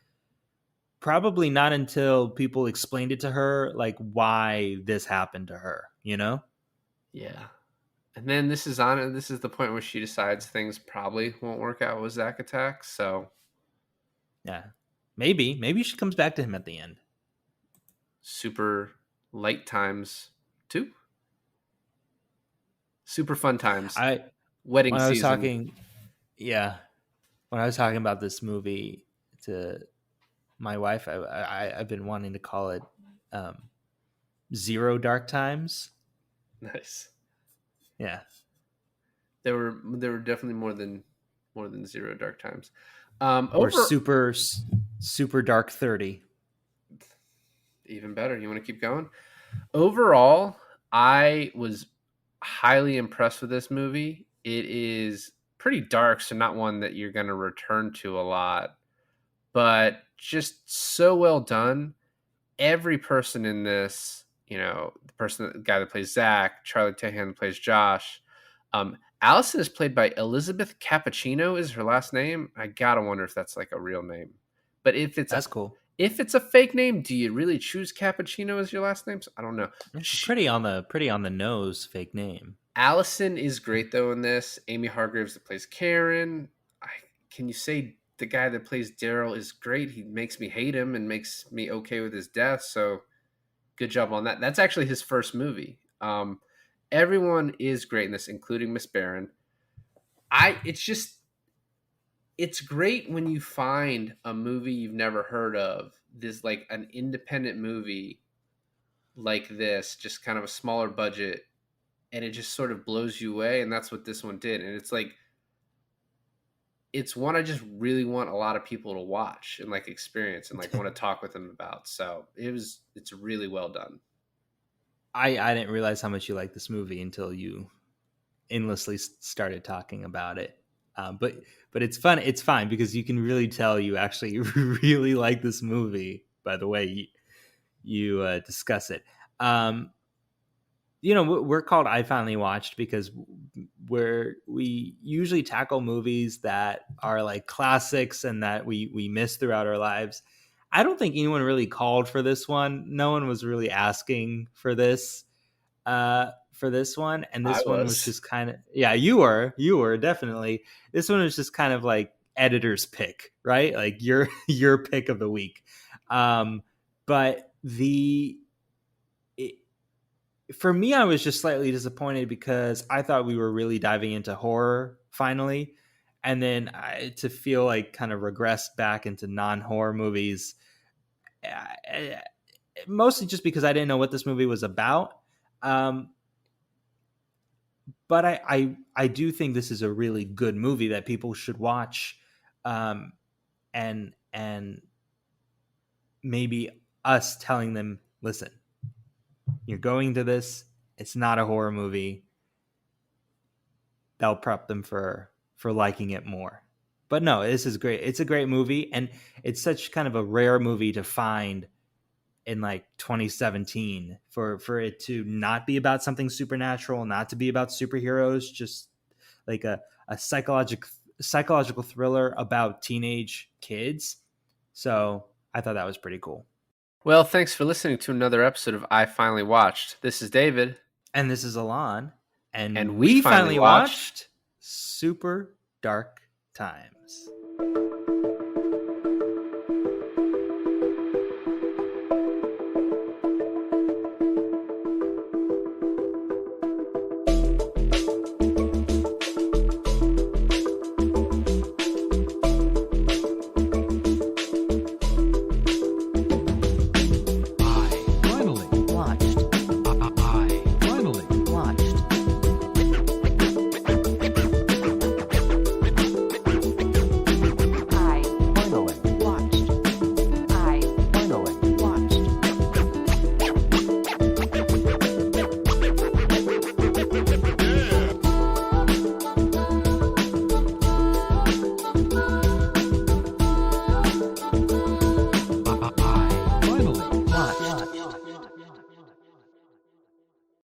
probably not until people explained it to her, like why this happened to her, you know? Yeah. And then this is the point where she decides things probably won't work out with Zach attack. So Yeah. Maybe she comes back to him at the end. super light times 2. Super fun times. Wedding When I was season. talking, yeah, when I was talking about this movie to my wife, I've been wanting to call it Zero Dark Times. Nice. Yeah. There were definitely more than Zero Dark Times. Or super dark 30. Even better. You want to keep going? Overall, I was highly impressed with this movie. It is pretty dark, so not one that you're going to return to a lot, but just so well done. Every person in this, the guy that plays Zach, Charlie Tahan plays Josh. Allison is played by Elizabeth Cappuccino is her last name. I gotta wonder if that's like a real name. But That's cool. if it's a fake name, do you really choose Cappuccino as your last name? I don't know. It's a pretty on the nose fake name. Allison is great though in this. Amy Hargreaves that plays Karen. Can you say the guy that plays Daryl is great? He makes me hate him and makes me okay with his death. So good job on that. That's actually his first movie. Everyone is great in this, including Miss Barron. It's great when you find a movie you've never heard of. This like an independent movie like this, just kind of a smaller budget, and it just sort of blows you away. And that's what this one did. And it's one I just really want a lot of people to watch and like experience and like want to talk with them about. So it's really well done. I didn't realize how much you liked this movie until you endlessly started talking about it. But it's fun. It's fine because you can really tell you actually really like this movie by the way you discuss it. We're called I Finally Watched because we usually tackle movies that are like classics and that we miss throughout our lives. I don't think anyone really called for this one. No one was really asking for this one, and this one was just kind of, yeah, you were definitely, this one was just kind of like editor's pick, right? Like your pick of the week. But for me, I was just slightly disappointed because I thought we were really diving into horror finally, and then to feel like kind of regressed back into non-horror movies, mostly just because I didn't know what this movie was about. But I do think this is a really good movie that people should watch, and maybe us telling them, listen, you're going to this, it's not a horror movie. That'll prep them for liking it more. But no, this is great. It's a great movie, and it's such kind of a rare movie to find in like 2017 for it to not be about something supernatural, not to be about superheroes, just like a psychological thriller about teenage kids. So I thought that was pretty cool. Well, thanks for listening to another episode of I Finally Watched. This is David. And this is Alon. And we finally watched Super Dark Times.